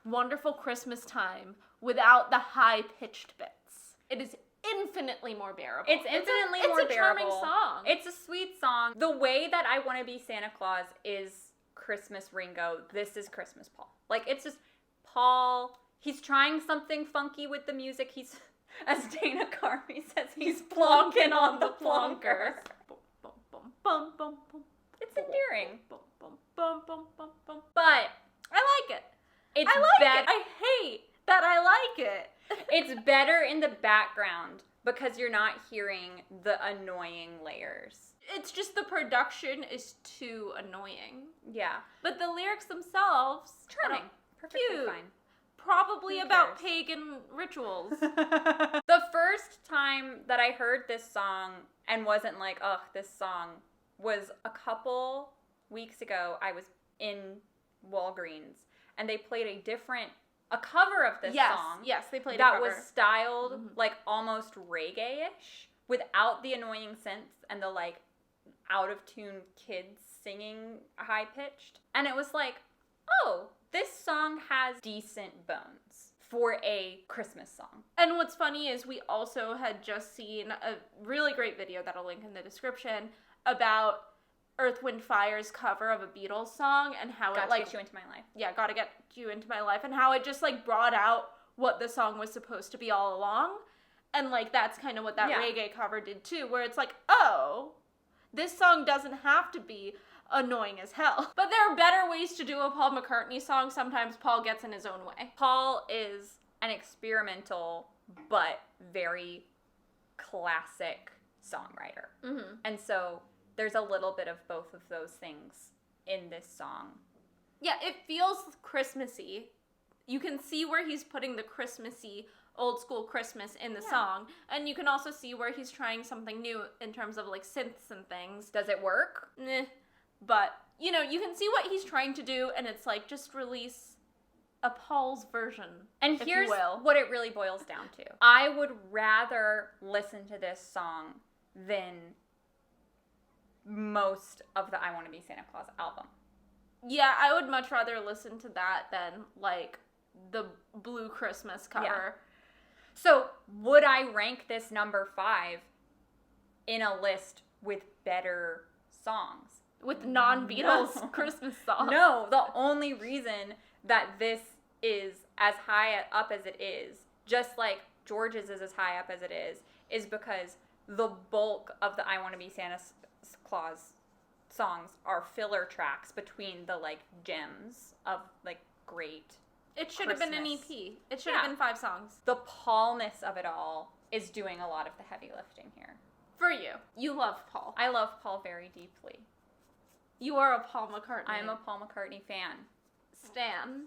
Speaker 1: Wonderful Christmas Time without the high-pitched bits. It is infinitely more bearable.
Speaker 2: It's infinitely more bearable.
Speaker 1: It's a charming song.
Speaker 2: It's a sweet song. The way that I Want to Be Santa Claus is Christmas Ringo. This is Christmas Paul. Like, it's just Paul. He's trying something funky with the music. He's, as Dana Carvey says, he's plonking on the plonker. It's endearing. But
Speaker 1: I like it.
Speaker 2: it's
Speaker 1: I like
Speaker 2: bet-
Speaker 1: it. I hate that I like it.
Speaker 2: It's better in the background because you're not hearing the annoying layers.
Speaker 1: It's just the production is too annoying.
Speaker 2: Yeah.
Speaker 1: But the lyrics themselves,
Speaker 2: Charming. Perfectly
Speaker 1: cute.
Speaker 2: fine.
Speaker 1: Probably
Speaker 2: Who
Speaker 1: about
Speaker 2: cares?
Speaker 1: pagan rituals.
Speaker 2: The first time that I heard this song and wasn't like, ugh, this song, was a couple weeks ago. I was in Walgreens and they played a cover of this song.
Speaker 1: Yes, they played a
Speaker 2: that
Speaker 1: cover.
Speaker 2: was styled like almost reggae-ish without the annoying synths and the like out of tune kids singing high pitched. And it was like, oh, this song has decent bones for a Christmas song.
Speaker 1: And what's funny is we also had just seen a really great video that I'll link in the description about Earth, Wind, Fire's cover of a Beatles song and how
Speaker 2: Got
Speaker 1: it
Speaker 2: to
Speaker 1: like
Speaker 2: Get You Into My Life.
Speaker 1: Yeah, Gotta Get You Into My Life, and how it just like brought out what the song was supposed to be all along. And like that's kind of what that reggae cover did too, where it's like, oh, this song doesn't have to be annoying as hell. But there are better ways to do a Paul McCartney song. Sometimes Paul gets in his own way.
Speaker 2: Paul is an experimental but very classic songwriter.
Speaker 1: Mm-hmm.
Speaker 2: And so there's a little bit of both of those things in this song.
Speaker 1: Yeah, it feels Christmassy. You can see where he's putting the Christmassy, old school Christmas in the song. And you can also see where he's trying something new in terms of like synths and things.
Speaker 2: Does it work?
Speaker 1: But you know, you can see what he's trying to do, and it's like, just release a Paul's version,
Speaker 2: And
Speaker 1: if
Speaker 2: here's
Speaker 1: you will.
Speaker 2: what it really boils down to. I would rather listen to this song than most of the I Want to Be Santa Claus album.
Speaker 1: Yeah, I would much rather listen to that than, like, the Blue Christmas cover.
Speaker 2: Yeah. So, would I rank this number 5 in a list with better songs?
Speaker 1: With non-Beatles
Speaker 2: No.
Speaker 1: Christmas songs.
Speaker 2: No, the only reason that this is as high up as it is, just like George's is as high up as it is because the bulk of the I Want to Be Santa Claus songs are filler tracks between the, like, gems of, like, great
Speaker 1: It should have been an
Speaker 2: Christmas.
Speaker 1: EP. It should have been 5 songs.
Speaker 2: The Paulness of it all is doing a lot of the heavy lifting here.
Speaker 1: For you. You love Paul.
Speaker 2: I love Paul very deeply.
Speaker 1: You are a Paul McCartney.
Speaker 2: I'm a Paul McCartney fan.
Speaker 1: stan.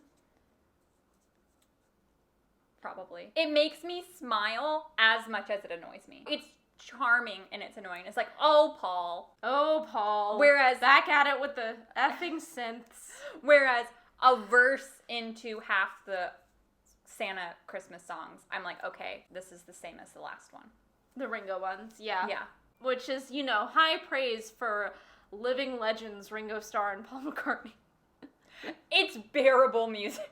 Speaker 2: Probably. It makes me smile as much as it annoys me. It's charming and it's annoying. It's like, oh, Paul.
Speaker 1: Oh, Paul.
Speaker 2: Whereas
Speaker 1: back at it with the effing synths.
Speaker 2: Whereas a verse into half the Santa Christmas songs, I'm like, okay, this is the same as the last one.
Speaker 1: The Ringo ones, yeah.
Speaker 2: Yeah.
Speaker 1: Which is, you know, high praise for living legends Ringo Starr and Paul McCartney.
Speaker 2: It's bearable music.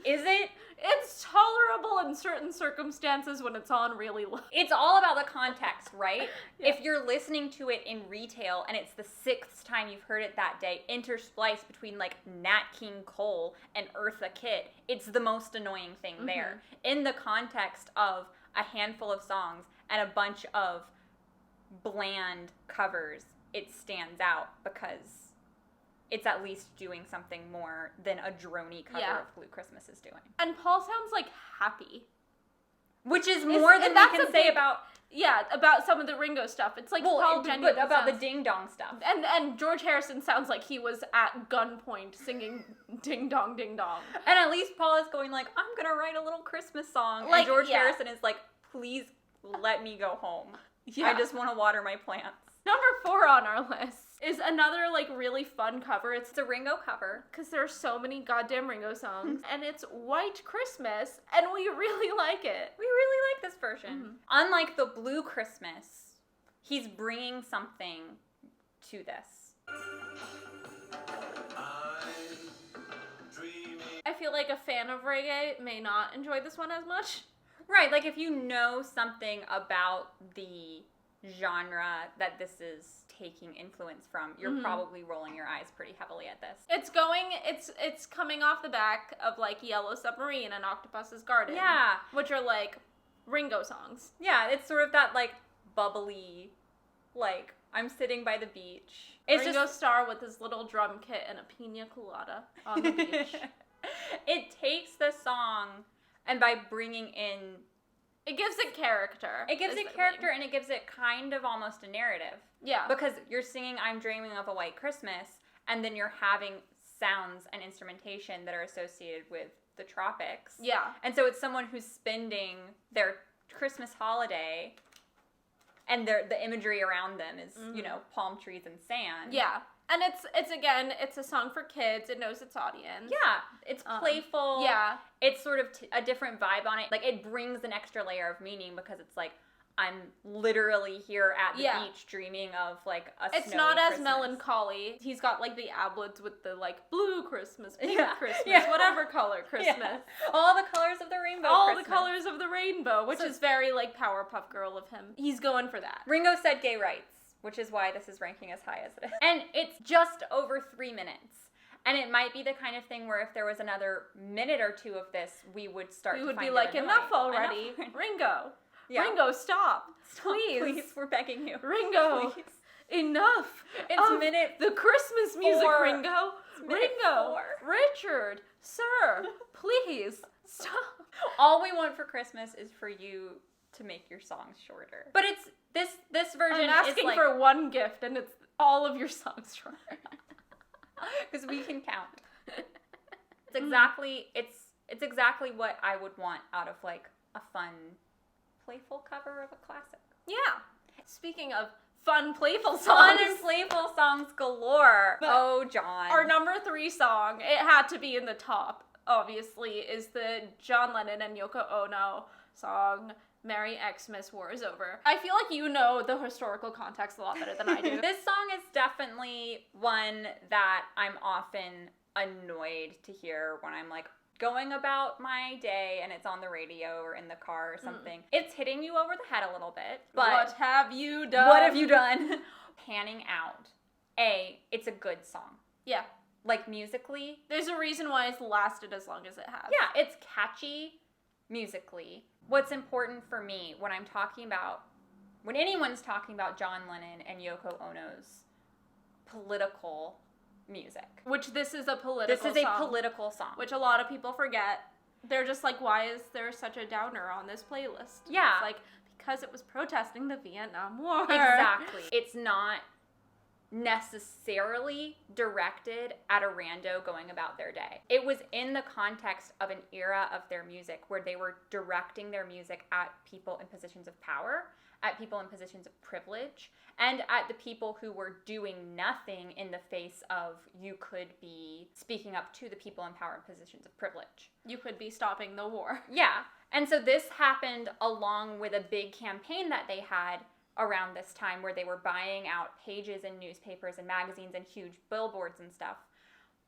Speaker 2: Is it?
Speaker 1: It's tolerable in certain circumstances when it's on really low.
Speaker 2: It's all about the context, right?
Speaker 1: Yeah.
Speaker 2: If you're listening to it in retail and it's the 6th time you've heard it that day, interspliced between like Nat King Cole and Eartha Kitt, it's the most annoying thing there. In the context of a handful of songs and a bunch of bland covers, it stands out because it's at least doing something more than a drony cover of Blue Christmas is doing.
Speaker 1: And Paul sounds like happy.
Speaker 2: Which is more than we can say about...
Speaker 1: Yeah, about some of the Ringo stuff. It's like Paul genuinely
Speaker 2: but about
Speaker 1: sounds,
Speaker 2: the ding-dong stuff.
Speaker 1: And George Harrison sounds like he was at gunpoint singing ding dong ding dong.
Speaker 2: And at least Paul is going like, I'm gonna write a little Christmas song.
Speaker 1: Like,
Speaker 2: and George
Speaker 1: yeah.
Speaker 2: Harrison is like, please let me go home.
Speaker 1: Yeah.
Speaker 2: I just want to water my plants.
Speaker 1: Number 4 on our list is another like really fun cover. It's
Speaker 2: It's a Ringo cover.
Speaker 1: because there are so many goddamn Ringo songs, and it's White Christmas, and we really like it.
Speaker 2: We really like this version. Unlike the Blue Christmas, he's bringing something to this.
Speaker 1: I feel like a fan of reggae may not enjoy this one as much.
Speaker 2: Right, like if you know something about the genre that this is taking influence from, you're probably rolling your eyes pretty heavily at this.
Speaker 1: It's coming off the back of like Yellow Submarine and Octopus's Garden.
Speaker 2: Yeah.
Speaker 1: Which are like Ringo songs.
Speaker 2: Yeah, it's sort of that like bubbly, like I'm sitting by the beach. It's
Speaker 1: Ringo Starr with his little drum kit and a pina colada on the beach.
Speaker 2: It takes the song and by bringing in...
Speaker 1: It gives it character.
Speaker 2: It gives it character and it gives it kind of almost a narrative.
Speaker 1: Yeah.
Speaker 2: Because you're singing I'm Dreaming of a White Christmas and then you're having sounds and instrumentation that are associated with the tropics.
Speaker 1: Yeah.
Speaker 2: And so it's someone who's spending their Christmas holiday and the imagery around them is, you know, palm trees and sand.
Speaker 1: Yeah. And it's a song for kids. It knows its audience.
Speaker 2: Yeah. It's playful.
Speaker 1: Yeah.
Speaker 2: It's sort of a different vibe on it. Like, it brings an extra layer of meaning because it's like, I'm literally here at the beach dreaming of, like, a
Speaker 1: It's
Speaker 2: snowy
Speaker 1: not as
Speaker 2: Christmas.
Speaker 1: melancholy. He's got, like, the ablets with the, like, blue Christmas, pink Christmas,
Speaker 2: Yeah.
Speaker 1: whatever color Christmas.
Speaker 2: Yeah. All the colors of the rainbow
Speaker 1: All
Speaker 2: Christmas.
Speaker 1: the colors of the rainbow, which is very, like, Powerpuff Girl of him. He's going for that.
Speaker 2: Ringo said gay rights, which is why this is ranking as high as it is. And it's just over 3 minutes. And it might be the kind of thing where if there was another minute or two of this, we would start to
Speaker 1: We would
Speaker 2: find
Speaker 1: be
Speaker 2: it
Speaker 1: like,
Speaker 2: annoying.
Speaker 1: enough already.
Speaker 2: Enough.
Speaker 1: Ringo.
Speaker 2: Yeah.
Speaker 1: Ringo, stop. Please.
Speaker 2: Please, we're begging you.
Speaker 1: Ringo.
Speaker 2: Please.
Speaker 1: Enough.
Speaker 2: It's
Speaker 1: of
Speaker 2: minute
Speaker 1: the Christmas music,
Speaker 2: 4.
Speaker 1: Ringo.
Speaker 2: It's minute
Speaker 1: Ringo.
Speaker 2: 4.
Speaker 1: Richard. Sir. Please. Stop.
Speaker 2: All we want for Christmas is for you to make your songs shorter. But it's this version
Speaker 1: I'm asking
Speaker 2: is like,
Speaker 1: for one gift, and it's all of your songs short.
Speaker 2: because we can count. It's exactly what I would want out of like a fun, playful cover of a classic.
Speaker 1: Yeah. Speaking of fun, playful songs.
Speaker 2: Fun and playful songs galore.
Speaker 1: But
Speaker 2: oh, John.
Speaker 1: Our number 3 song, it had to be in the top, obviously, is the John Lennon and Yoko Ono song, Merry Xmas, War is Over. I feel like you know the historical context a lot better than I do.
Speaker 2: This song is definitely one that I'm often annoyed to hear when I'm like going about my day and it's on the radio or in the car or something. It's hitting you over the head a little bit. But
Speaker 1: what have you done?
Speaker 2: What have you done? Panning out. It's a good song.
Speaker 1: Yeah.
Speaker 2: Like musically.
Speaker 1: There's a reason why it's lasted as long as it has.
Speaker 2: Yeah, it's catchy musically. What's important for me when anyone's talking about John Lennon and Yoko Ono's political music.
Speaker 1: Which this is a political song.
Speaker 2: Political song.
Speaker 1: Which a lot of people forget. They're just like, why is there such a downer on this playlist?
Speaker 2: Yeah.
Speaker 1: It's like, because it was protesting the Vietnam War.
Speaker 2: Exactly. It's not necessarily directed at a rando going about their day. It was in the context of an era of their music where they were directing their music at people in positions of power, at people in positions of privilege, and at the people who were doing nothing in the face of you could be speaking up to the people in power and positions of privilege.
Speaker 1: You could be stopping the war.
Speaker 2: Yeah. And so this happened along with a big campaign that they had around this time where they were buying out pages in newspapers and magazines and huge billboards and stuff,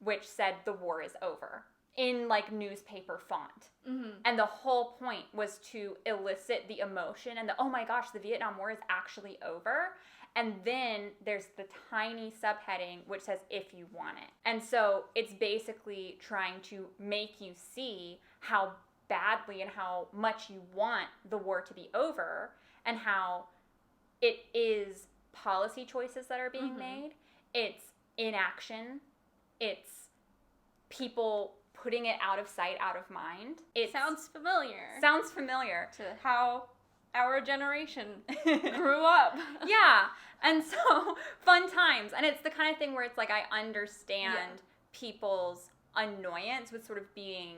Speaker 2: which said the war is over in like newspaper font. Mm-hmm. And the whole point was to elicit the emotion and oh my gosh, the Vietnam War is actually over. And then there's the tiny subheading which says if you want it. And so it's basically trying to make you see how badly and how much you want the war to be over and how it is policy choices that are being made. It's inaction. It's people putting it out of sight, out of mind. It
Speaker 1: sounds familiar.
Speaker 2: Sounds familiar.
Speaker 1: To how our generation grew up.
Speaker 2: Yeah. And so, fun times. And it's the kind of thing where it's like I understand people's annoyance with sort of being,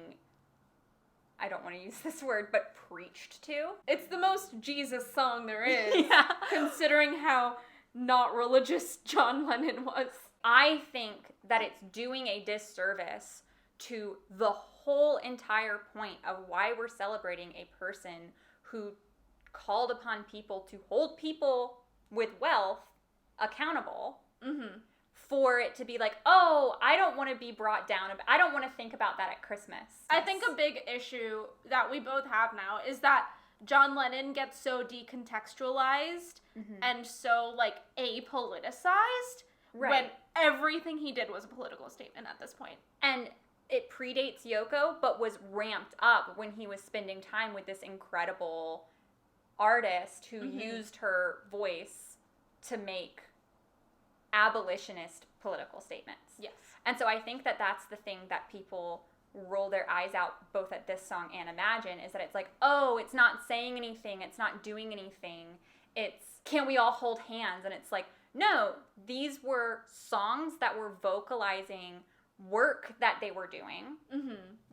Speaker 2: I don't want to use this word, but preached to.
Speaker 1: It's the most Jesus song there is,
Speaker 2: yeah.
Speaker 1: Considering how not religious John Lennon was.
Speaker 2: I think that it's doing a disservice to the whole entire point of why we're celebrating a person who called upon people to hold people with wealth accountable. Mm-hmm. For it to be like, oh, I don't want to be brought down. I don't want to think about that at Christmas.
Speaker 1: I think a big issue that we both have now is that John Lennon gets so decontextualized and so, like, apoliticized when everything he did was a political statement at this point.
Speaker 2: And it predates Yoko, but was ramped up when he was spending time with this incredible artist who used her voice to make abolitionist political statements.
Speaker 1: Yes.
Speaker 2: And so I think that that's the thing that people roll their eyes out both at this song and Imagine, is that it's like, oh, it's not saying anything, it's not doing anything, it's, can we all hold hands? And it's like, no, these were songs that were vocalizing work that they were doing,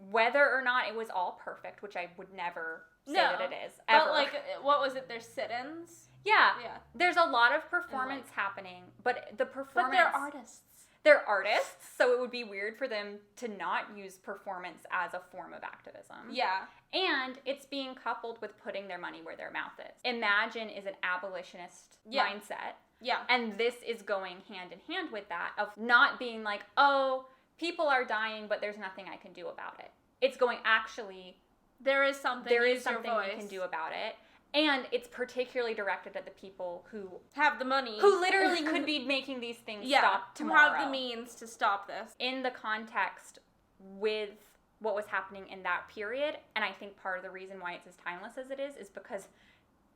Speaker 2: whether or not it was all perfect, which I would never say that it is, ever.
Speaker 1: But, like, what was it, their sit-ins?
Speaker 2: Yeah. There's a lot of performance happening, but the performance...
Speaker 1: But they're artists.
Speaker 2: They're artists, so it would be weird for them to not use performance as a form of activism.
Speaker 1: Yeah.
Speaker 2: And it's being coupled with putting their money where their mouth is. Imagine is an abolitionist mindset. Yeah. And this is going hand in hand with that, of not being like, oh, people are dying, but there's nothing I can do about it. It's going, actually...
Speaker 1: There is something we
Speaker 2: can do about it. And it's particularly directed at the people who
Speaker 1: have the money,
Speaker 2: who literally could be making these things stop tomorrow.
Speaker 1: Who have the means to stop this.
Speaker 2: In the context with what was happening in that period, and I think part of the reason why it's as timeless as it is because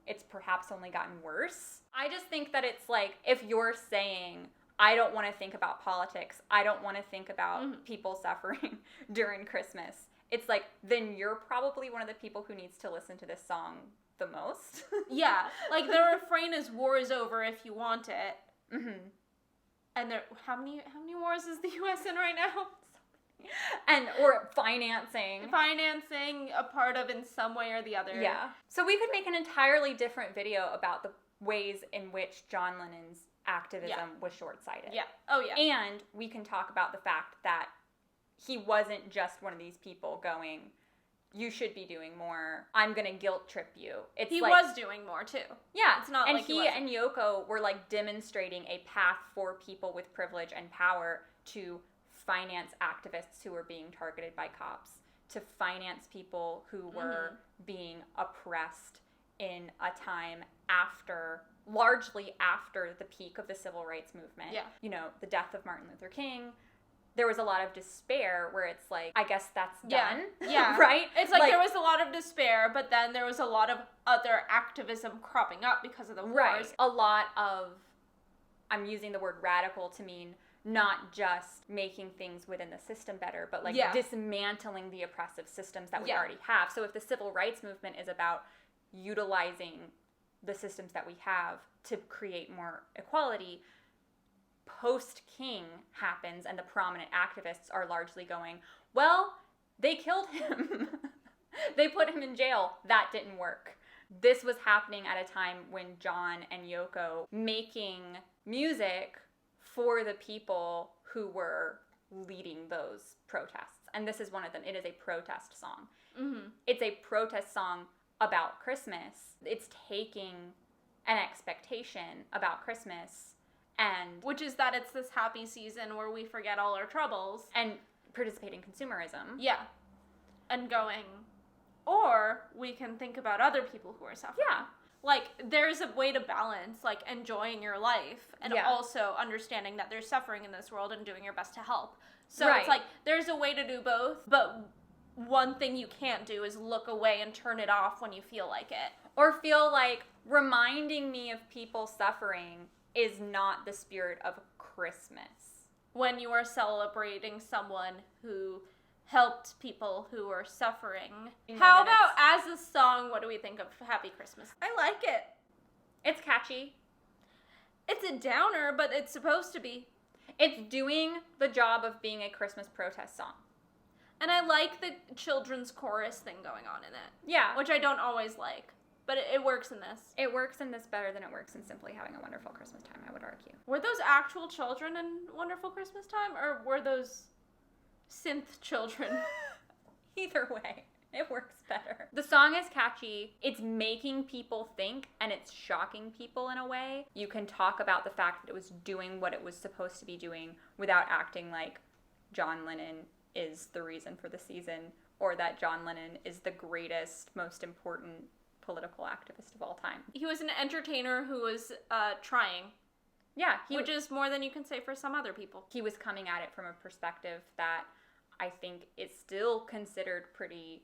Speaker 2: it's perhaps only gotten worse. I just think that it's like, if you're saying, I don't want to think about politics, I don't want to think about people suffering during Christmas, it's like, then you're probably one of the people who needs to listen to this song the most. Yeah,
Speaker 1: like the refrain is "War is over if you want it." And there, how many wars is the U.S. in right now?
Speaker 2: And or financing a
Speaker 1: part of in some way or the other.
Speaker 2: Yeah. So we could make an entirely different video about ways in which John Lennon's activism was short-sighted.
Speaker 1: Yeah. Oh, yeah.
Speaker 2: And we can talk about the fact that he wasn't just one of these people going, you should be doing more. I'm going to guilt trip you.
Speaker 1: He was doing more, too.
Speaker 2: Yeah.
Speaker 1: It's not
Speaker 2: and
Speaker 1: like
Speaker 2: he and Yoko were like demonstrating a path for people with privilege and power to finance activists who were being targeted by cops, to finance people who were being oppressed in a time largely after the peak of the civil rights movement.
Speaker 1: Yeah.
Speaker 2: You know, the death of Martin Luther King. There was a lot of despair where it's like, I guess that's done.
Speaker 1: Yeah.
Speaker 2: Right?
Speaker 1: It's like there was a lot of despair, but then there was a lot of other activism cropping up because of the wars.
Speaker 2: Right. A lot of, I'm using the word radical to mean not just making things within the system better, but like dismantling the oppressive systems that we already have. So if the civil rights movement is about utilizing the systems that we have to create more equality, post-King happens and the prominent activists are largely going, well, they killed him. They put him in jail. That didn't work. This was happening at a time when John and Yoko making music for the people who were leading those protests. And this is one of them. It is a protest song. Mm-hmm. It's a protest song about Christmas. It's taking an expectation about Christmas, and
Speaker 1: which is that it's this happy season where we forget all our troubles
Speaker 2: and participate in consumerism.
Speaker 1: Yeah. And going, or we can think about other people who are suffering.
Speaker 2: Yeah.
Speaker 1: Like, there's a way to balance, like, enjoying your life and also understanding that there's suffering in this world and doing your best to help. So it's like, there's a way to do both, but one thing you can't do is look away and turn it off when you feel like it.
Speaker 2: Or feel like reminding me of people suffering is not the spirit of Christmas.
Speaker 1: When you are celebrating someone who helped people who were suffering. How about as a song, what do we think of Happy Christmas? I like it.
Speaker 2: It's catchy.
Speaker 1: It's a downer, but it's supposed to be.
Speaker 2: It's doing the job of being a Christmas protest song.
Speaker 1: And I like the children's chorus thing going on in it.
Speaker 2: Yeah.
Speaker 1: Which I don't always like. But it works in this.
Speaker 2: It works in this better than it works in Simply Having a Wonderful Christmas Time, I would argue.
Speaker 1: Were those actual children in Wonderful Christmas Time? Or were those synth children?
Speaker 2: Either way, it works better. The song is catchy. It's making people think, and it's shocking people in a way. You can talk about the fact that it was doing what it was supposed to be doing without acting like John Lennon is the reason for the season, or that John Lennon is the greatest, most important political activist of all time.
Speaker 1: He was an entertainer who was trying.
Speaker 2: Yeah.
Speaker 1: Which is more than you can say for some other people.
Speaker 2: He was coming at it from a perspective that I think is still considered pretty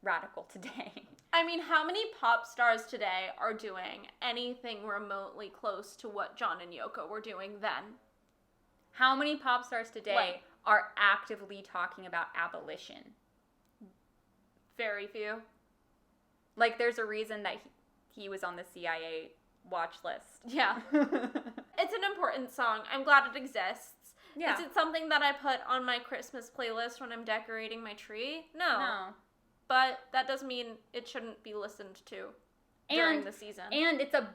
Speaker 2: radical today.
Speaker 1: I mean, how many pop stars today are doing anything remotely close to what John and Yoko were doing then?
Speaker 2: How many pop stars today are actively talking about abolition?
Speaker 1: Very few.
Speaker 2: Like, there's a reason that he was on the CIA watch list.
Speaker 1: Yeah. It's an important song. I'm glad it exists. Yeah. Is it something that I put on my Christmas playlist when I'm decorating my tree? No. But that doesn't mean it shouldn't be listened to during the season. And
Speaker 2: it's a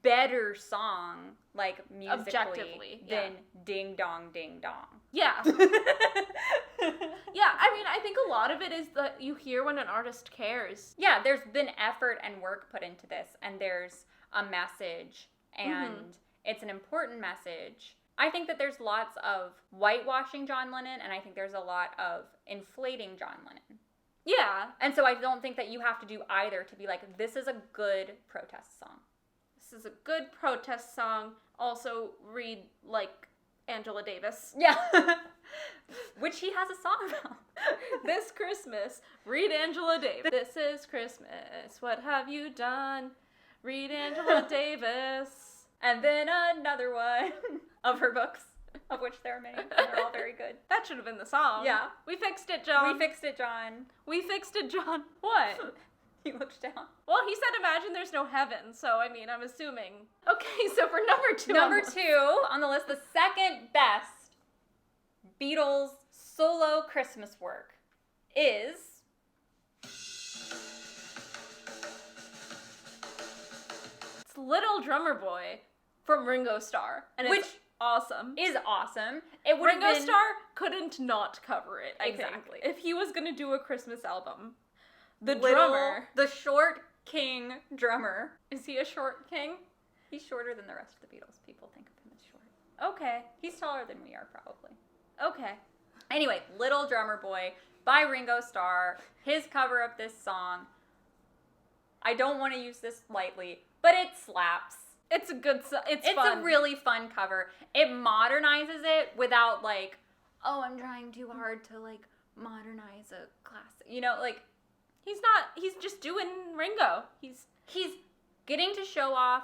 Speaker 2: better song, like, musically,
Speaker 1: objectively,
Speaker 2: than Ding Dong Ding Dong.
Speaker 1: Yeah. Yeah, I mean, I think a lot of it is that you hear when an artist cares.
Speaker 2: Yeah, there's been effort and work put into this, and there's a message, and it's an important message. I think that there's lots of whitewashing John Lennon, and I think there's a lot of inflating John Lennon.
Speaker 1: Yeah.
Speaker 2: And so I don't think that you have to do either to be like, this is a good protest song.
Speaker 1: This is a good protest song. Also, read, like, Angela Davis.
Speaker 2: Yeah. Which he has a song about.
Speaker 1: This Christmas, read Angela Davis. This is Christmas, what have you done? Read Angela Davis.
Speaker 2: And then another one of her books, of which there are many, and they're all very good.
Speaker 1: That should have been the song.
Speaker 2: Yeah.
Speaker 1: We fixed it, John.
Speaker 2: We fixed it, John.
Speaker 1: We fixed it, John. What?
Speaker 2: He looked down.
Speaker 1: Well, he said, imagine there's no heaven, so, I mean, I'm assuming. Okay, so for number two.
Speaker 2: Number two on the list, the second best Beatles solo Christmas work is
Speaker 1: It's Little Drummer Boy from Ringo Starr. And it's
Speaker 2: Which
Speaker 1: awesome.
Speaker 2: is awesome. It would
Speaker 1: Ringo
Speaker 2: have been...
Speaker 1: Starr couldn't not cover it, I
Speaker 2: Exactly.
Speaker 1: think. If he was going to do a Christmas album. The
Speaker 2: Little,
Speaker 1: drummer.
Speaker 2: the short king drummer.
Speaker 1: Is he a short king?
Speaker 2: He's shorter than the rest of the Beatles. People think of him as short.
Speaker 1: Okay.
Speaker 2: He's taller than we are, probably.
Speaker 1: Okay.
Speaker 2: Anyway, Little Drummer Boy by Ringo Starr. His cover of this song. I don't want to use this lightly, but it slaps.
Speaker 1: It's a good song. It's
Speaker 2: fun.
Speaker 1: a
Speaker 2: really fun cover. It modernizes it without like, oh, I'm trying too hard to like modernize a classic. You know, like
Speaker 1: he's just doing Ringo. He's
Speaker 2: getting to show off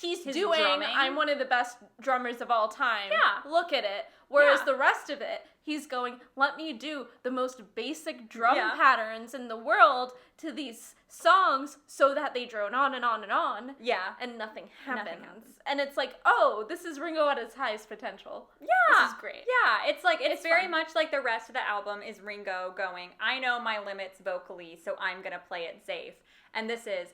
Speaker 1: he's
Speaker 2: his
Speaker 1: doing
Speaker 2: drumming.
Speaker 1: I'm one of the best drummers of all time.
Speaker 2: Yeah.
Speaker 1: Look at it. Whereas
Speaker 2: Yeah.
Speaker 1: the rest of it, he's going, let me do the most basic drum
Speaker 2: Yeah.
Speaker 1: patterns in the world to these songs so that they drone on and on and on.
Speaker 2: Yeah.
Speaker 1: And nothing happens.
Speaker 2: Nothing happens.
Speaker 1: And it's like, oh, this is Ringo at his highest potential.
Speaker 2: Yeah.
Speaker 1: This is great.
Speaker 2: Yeah. It's like, it's very
Speaker 1: fun.
Speaker 2: much like the rest of the album is Ringo going, I know my limits vocally, so I'm going to play it safe. And this is,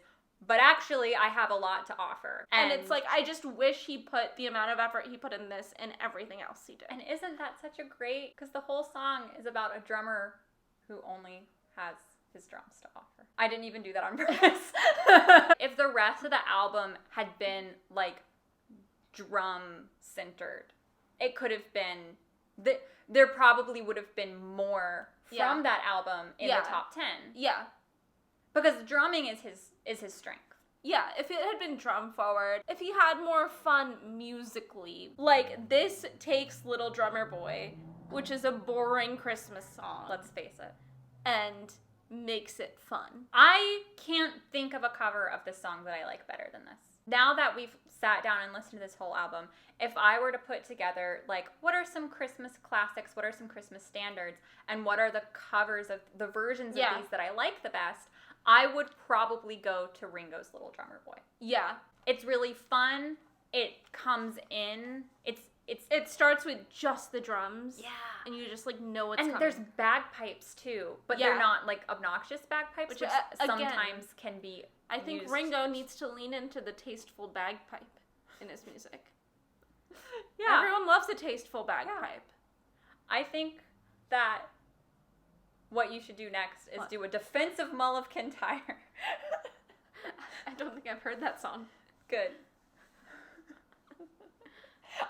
Speaker 2: but actually I have a lot to offer.
Speaker 1: And it's like, I just wish he put the amount of effort he put in this and everything else he did.
Speaker 2: And isn't that such a great, because the whole song is about a drummer who only has his drums to offer. I didn't even do that on purpose. If the rest of the album had been like drum centered, it could have been, there probably would have been more from that album in the top 10.
Speaker 1: Yeah.
Speaker 2: Because drumming is his strength.
Speaker 1: Yeah, if it had been drum forward, if he had more fun musically, like this takes Little Drummer Boy, which is a boring Christmas song,
Speaker 2: Let's face it.
Speaker 1: and makes it fun.
Speaker 2: I can't think of a cover of this song that I like better than this. Now that we've sat down and listened to this whole album, if I were to put together, like, what are some Christmas classics, what are some Christmas standards, and what are the covers of the versions of these that I like the best, I would probably go to Ringo's Little Drummer Boy.
Speaker 1: Yeah.
Speaker 2: It's really fun. It comes in.
Speaker 1: It starts with just the drums.
Speaker 2: Yeah.
Speaker 1: And you just like know what's
Speaker 2: And
Speaker 1: coming.
Speaker 2: there's bagpipes too, but
Speaker 1: Yeah.
Speaker 2: they're not like obnoxious bagpipes, which
Speaker 1: again,
Speaker 2: sometimes can be
Speaker 1: I think
Speaker 2: used.
Speaker 1: Ringo needs to lean into the tasteful bagpipe in his music.
Speaker 2: Yeah.
Speaker 1: Everyone loves a tasteful bagpipe.
Speaker 2: I think that what you should do next is do a defense of Mull of Kintyre.
Speaker 1: I don't think I've heard that song.
Speaker 2: Good.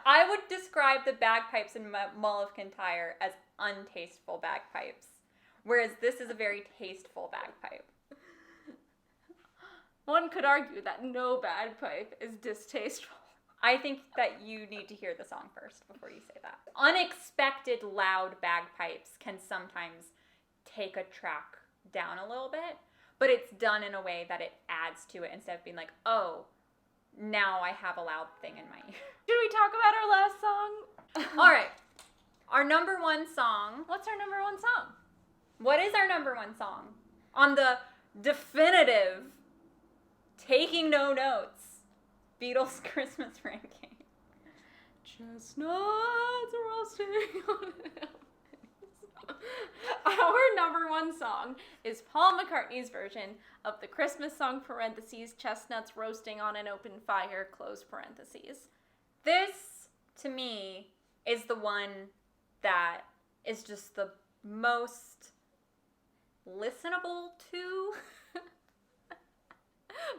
Speaker 2: I would describe the bagpipes in Mull of Kintyre as untasteful bagpipes, whereas this is a very tasteful bagpipe.
Speaker 1: One could argue that no bagpipe is distasteful.
Speaker 2: I think that you need to hear the song first before you say that. Unexpected loud bagpipes can sometimes take a track down a little bit, but it's done in a way that it adds to it instead of being like, oh, now I have a loud thing in my ear.
Speaker 1: Should we talk about our last song?
Speaker 2: All right. Our number one song.
Speaker 1: What's our number one song?
Speaker 2: What is our number one song? On the definitive, taking no notes, Beatles Christmas ranking.
Speaker 1: Chestnuts roasting on Our number one song is Paul McCartney's version of the Christmas song, parentheses, chestnuts roasting on an open fire, close parentheses.
Speaker 2: This, to me, is the one that is just the most listenable to.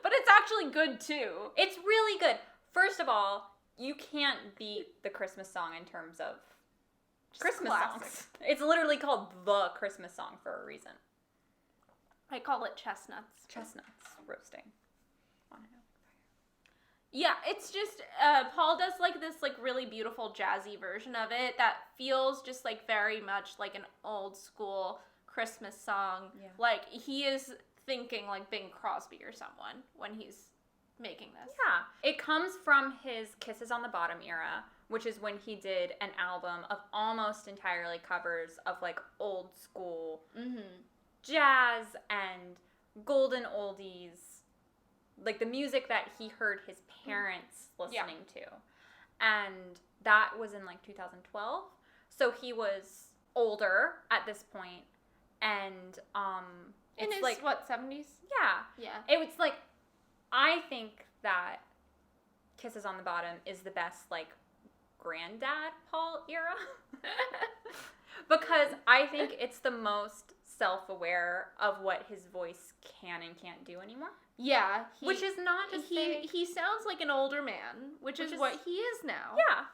Speaker 1: But it's actually good too.
Speaker 2: It's really good. First of all, you can't beat the Christmas song in terms of
Speaker 1: Just
Speaker 2: Christmas
Speaker 1: classic.
Speaker 2: songs. It's literally called the Christmas song for a reason.
Speaker 1: I call it chestnuts.
Speaker 2: Chestnuts roasting on an open fire.
Speaker 1: Yeah, it's just, Paul does like this like really beautiful jazzy version of it that feels just like very much like an old school Christmas song.
Speaker 2: Yeah.
Speaker 1: Like he is thinking like Bing Crosby or someone when he's making this.
Speaker 2: Yeah. It comes from his Kisses on the Bottom era, which is when he did an album of almost entirely covers of like old school jazz and golden oldies, like the music that he heard his parents listening to. And that was in like 2012. So he was older at this point, and
Speaker 1: In
Speaker 2: it's
Speaker 1: his,
Speaker 2: like,
Speaker 1: what, 70s?
Speaker 2: yeah.
Speaker 1: Yeah.
Speaker 2: It was like, I think that Kisses on the Bottom is the best, like, granddad Paul era. Because I think it's the most self-aware of what his voice can and can't do anymore.
Speaker 1: Yeah.
Speaker 2: Which is not to say...
Speaker 1: He sounds like an older man, which is what he is now.
Speaker 2: Yeah.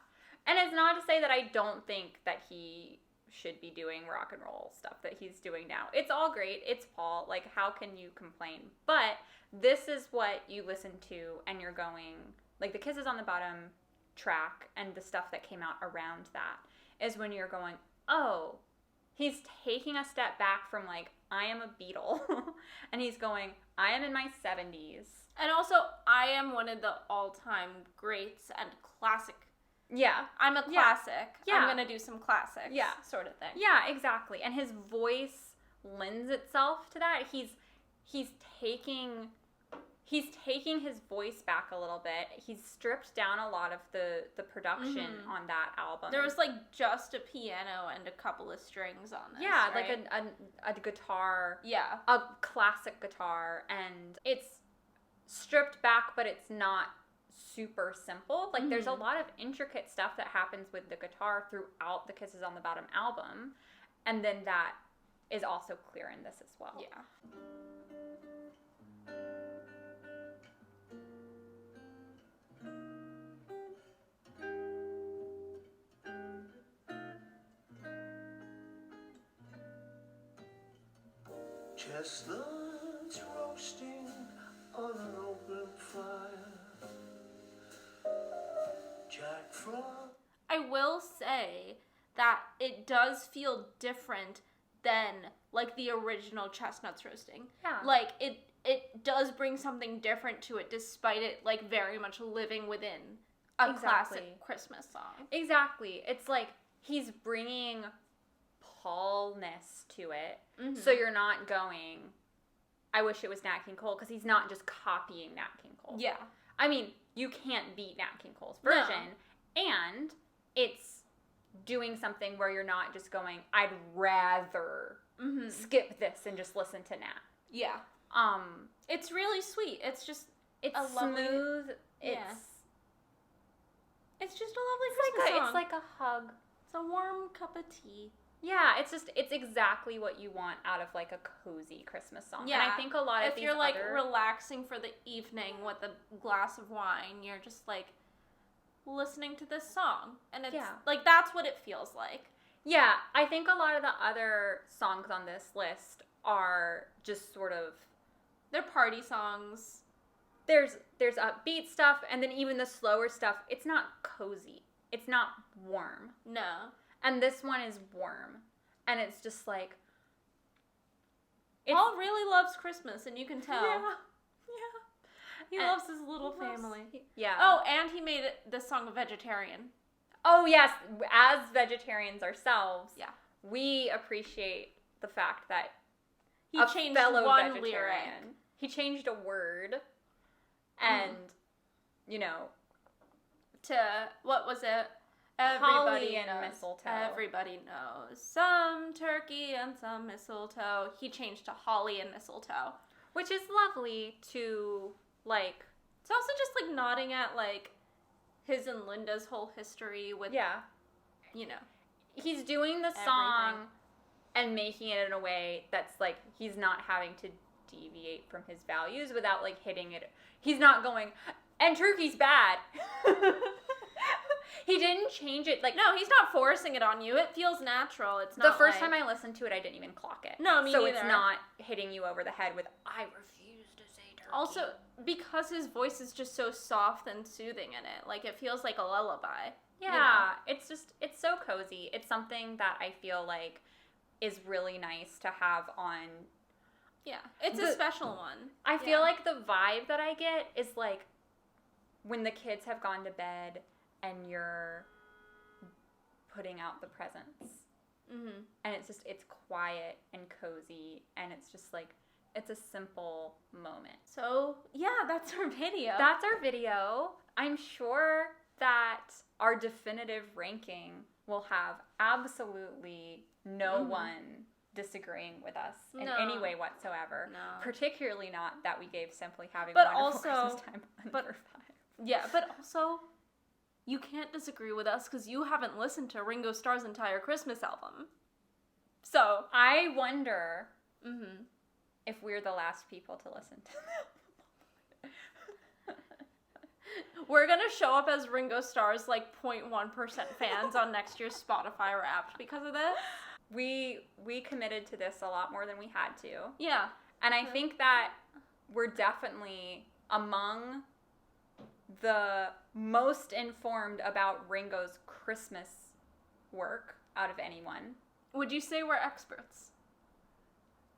Speaker 2: And it's not to say that I don't think that he should be doing rock and roll stuff that he's doing now. It's all great. It's Paul. Like, how can you complain? But this is what you listen to and you're going... Like, the Kisses on the Bottom track and the stuff that came out around that is when you're going, oh, he's taking a step back from, like, I am a Beatle. And he's going, I am in my 70s.
Speaker 1: And also, I am one of the all-time greats and classic.
Speaker 2: Yeah.
Speaker 1: I'm a classic.
Speaker 2: Yeah.
Speaker 1: I'm going to do some classics.
Speaker 2: Yeah.
Speaker 1: Sort of thing.
Speaker 2: Yeah, exactly. And his voice lends itself to that. He's taking his voice back a little bit. He's stripped down a lot of the production on that album.
Speaker 1: There was, like, just a piano and a couple of strings on this.
Speaker 2: Yeah,
Speaker 1: right?
Speaker 2: like a guitar.
Speaker 1: Yeah.
Speaker 2: A classic guitar. And it's stripped back, but it's not super simple. Like, there's a lot of intricate stuff that happens with the guitar throughout the Kisses on the Bottom album. And then that is also clear in this as well.
Speaker 1: Yeah.
Speaker 3: Chestnuts roasting on an open fire. Jack Frost.
Speaker 1: I will say that it does feel different than, like, the original Chestnuts roasting.
Speaker 2: Yeah.
Speaker 1: Like, it does bring something different to it, despite it, like, very much living within a classic Christmas song.
Speaker 2: Exactly. It's like he's bringing Paul-ness to it. So you're not going, I wish it was Nat King Cole, because he's not just copying Nat King Cole.
Speaker 1: Yeah.
Speaker 2: I mean, you can't beat Nat King Cole's version. No. And it's doing something where you're not just going, I'd rather skip this and just listen to Nat.
Speaker 1: Yeah. It's really sweet. It's just
Speaker 2: it's
Speaker 1: a lovely,
Speaker 2: smooth.
Speaker 1: It's just a lovely Christmas song.
Speaker 2: It's like a hug.
Speaker 1: It's a warm cup of tea.
Speaker 2: Yeah, it's exactly what you want out of, like, a cozy Christmas song.
Speaker 1: Yeah.
Speaker 2: And I think a lot of
Speaker 1: if
Speaker 2: these
Speaker 1: you're, like, relaxing for the evening with a glass of wine, you're just, like, listening to this song. And it's, like, that's what it feels like.
Speaker 2: Yeah, I think a lot of the other songs on this list are just sort of...
Speaker 1: They're party songs.
Speaker 2: There's upbeat stuff, and then even the slower stuff, it's not cozy. It's not warm.
Speaker 1: No.
Speaker 2: And this one is warm. And it's just like...
Speaker 1: Paul really loves Christmas, and you can tell.
Speaker 2: Yeah.
Speaker 1: He loves his little family.
Speaker 2: Yeah.
Speaker 1: Oh, and he made the song vegetarian.
Speaker 2: Oh, yes. As vegetarians ourselves,
Speaker 1: yeah,
Speaker 2: we appreciate the fact that
Speaker 1: he changed one lyric.
Speaker 2: He changed a word. And, you know...
Speaker 1: To, what was it?
Speaker 2: Holly and mistletoe.
Speaker 1: Everybody knows. Some turkey and some mistletoe. He changed to holly and mistletoe.
Speaker 2: Which is lovely to, like...
Speaker 1: It's also just, like, nodding at, like, his and Linda's whole history with, you know.
Speaker 2: He's doing the song and making it in a way that's, like, he's not having to deviate from his values without, like, hitting it. He's not going, and turkey's bad. He didn't change it. Like,
Speaker 1: no, he's not forcing it on you. It feels natural. It's not
Speaker 2: the first time I listened to it, I didn't even clock it.
Speaker 1: No, me neither.
Speaker 2: So it's not hitting you over the head with, I refuse to say turkey.
Speaker 1: Also, because his voice is just so soft and soothing in it. Like, it feels like a lullaby.
Speaker 2: Yeah,
Speaker 1: you know?
Speaker 2: it's so cozy. It's something that I feel like is really nice to have on.
Speaker 1: Yeah, it's a special one.
Speaker 2: I feel like the vibe that I get is like when the kids have gone to bed and you're putting out the presents. Mm-hmm. And it's quiet and cozy, and it's just like, it's a simple moment.
Speaker 1: So, yeah, that's our video.
Speaker 2: That's our video. I'm sure that our definitive ranking will have absolutely no one disagreeing with us in any way whatsoever.
Speaker 1: No.
Speaker 2: Particularly not that we gave Simply Having
Speaker 1: but
Speaker 2: Wonderful
Speaker 1: also,
Speaker 2: Christmas Time under 5.
Speaker 1: Yeah, but also, you can't disagree with us because you haven't listened to Ringo Starr's entire Christmas album. So,
Speaker 2: I wonder
Speaker 1: mm-hmm.
Speaker 2: if we're the last people to listen to them.
Speaker 1: We're gonna show up as Ringo Starr's, 0.1% fans on next year's Spotify Wrapped because of this.
Speaker 2: We committed to this a lot more than we had to.
Speaker 1: Yeah.
Speaker 2: And I think that we're definitely among the most informed about Ringo's Christmas work out of anyone.
Speaker 1: Would you say we're experts?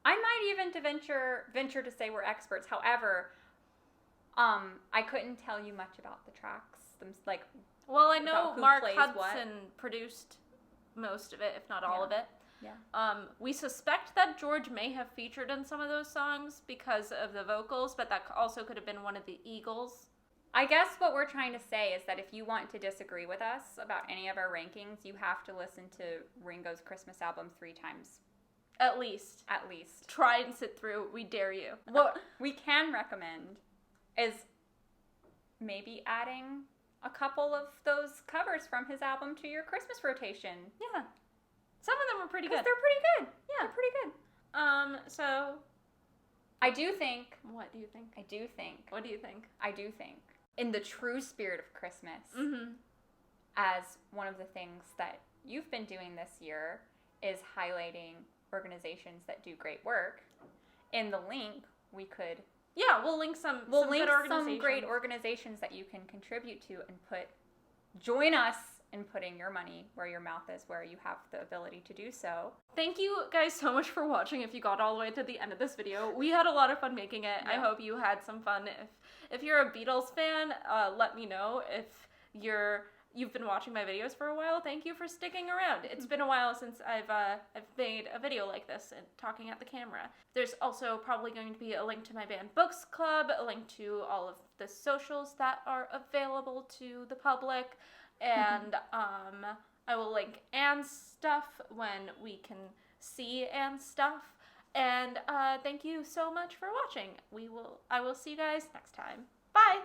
Speaker 2: I might even venture to say we're experts. However, I couldn't tell you much about the tracks.
Speaker 1: Well, I know
Speaker 2: who
Speaker 1: Mark
Speaker 2: plays
Speaker 1: Hudson
Speaker 2: what.
Speaker 1: Produced most of it, if not all of it.
Speaker 2: Yeah.
Speaker 1: We suspect that George may have featured in some of those songs because of the vocals, but that also could have been one of the Eagles.
Speaker 2: I guess what we're trying to say is that if you want to disagree with us about any of our rankings, you have to listen to Ringo's Christmas album 3 times.
Speaker 1: At least.
Speaker 2: At least.
Speaker 1: Try and sit through. We dare you.
Speaker 2: What we can recommend is maybe adding a couple of those covers from his album to your Christmas rotation.
Speaker 1: Yeah. Some of them are pretty good.
Speaker 2: They're pretty good.
Speaker 1: Yeah.
Speaker 2: They're pretty good.
Speaker 1: So...
Speaker 2: I do think...
Speaker 1: What do you think?
Speaker 2: I do think...
Speaker 1: What do you think?
Speaker 2: I do think, in the true spirit of Christmas,
Speaker 1: Mm-hmm.
Speaker 2: as one of the things that you've been doing this year is highlighting organizations that do great work. In the link, we could...
Speaker 1: Yeah, we'll link some
Speaker 2: great organizations that you can contribute to and join us in putting your money where your mouth is, where you have the ability to do so.
Speaker 1: Thank you guys so much for watching. If you got all the way to the end of this video, we had a lot of fun making it.
Speaker 2: Yeah.
Speaker 1: I hope you had some fun. If you're a Beatles fan, let me know. If you've been watching my videos for a while, thank you for sticking around. It's been a while since I've made a video like this and talking at the camera. There's also probably going to be a link to my band Books Club, a link to all of the socials that are available to the public, and I will link Anne's stuff when we can see Anne's stuff. And thank you so much for watching. I will see you guys next time. Bye!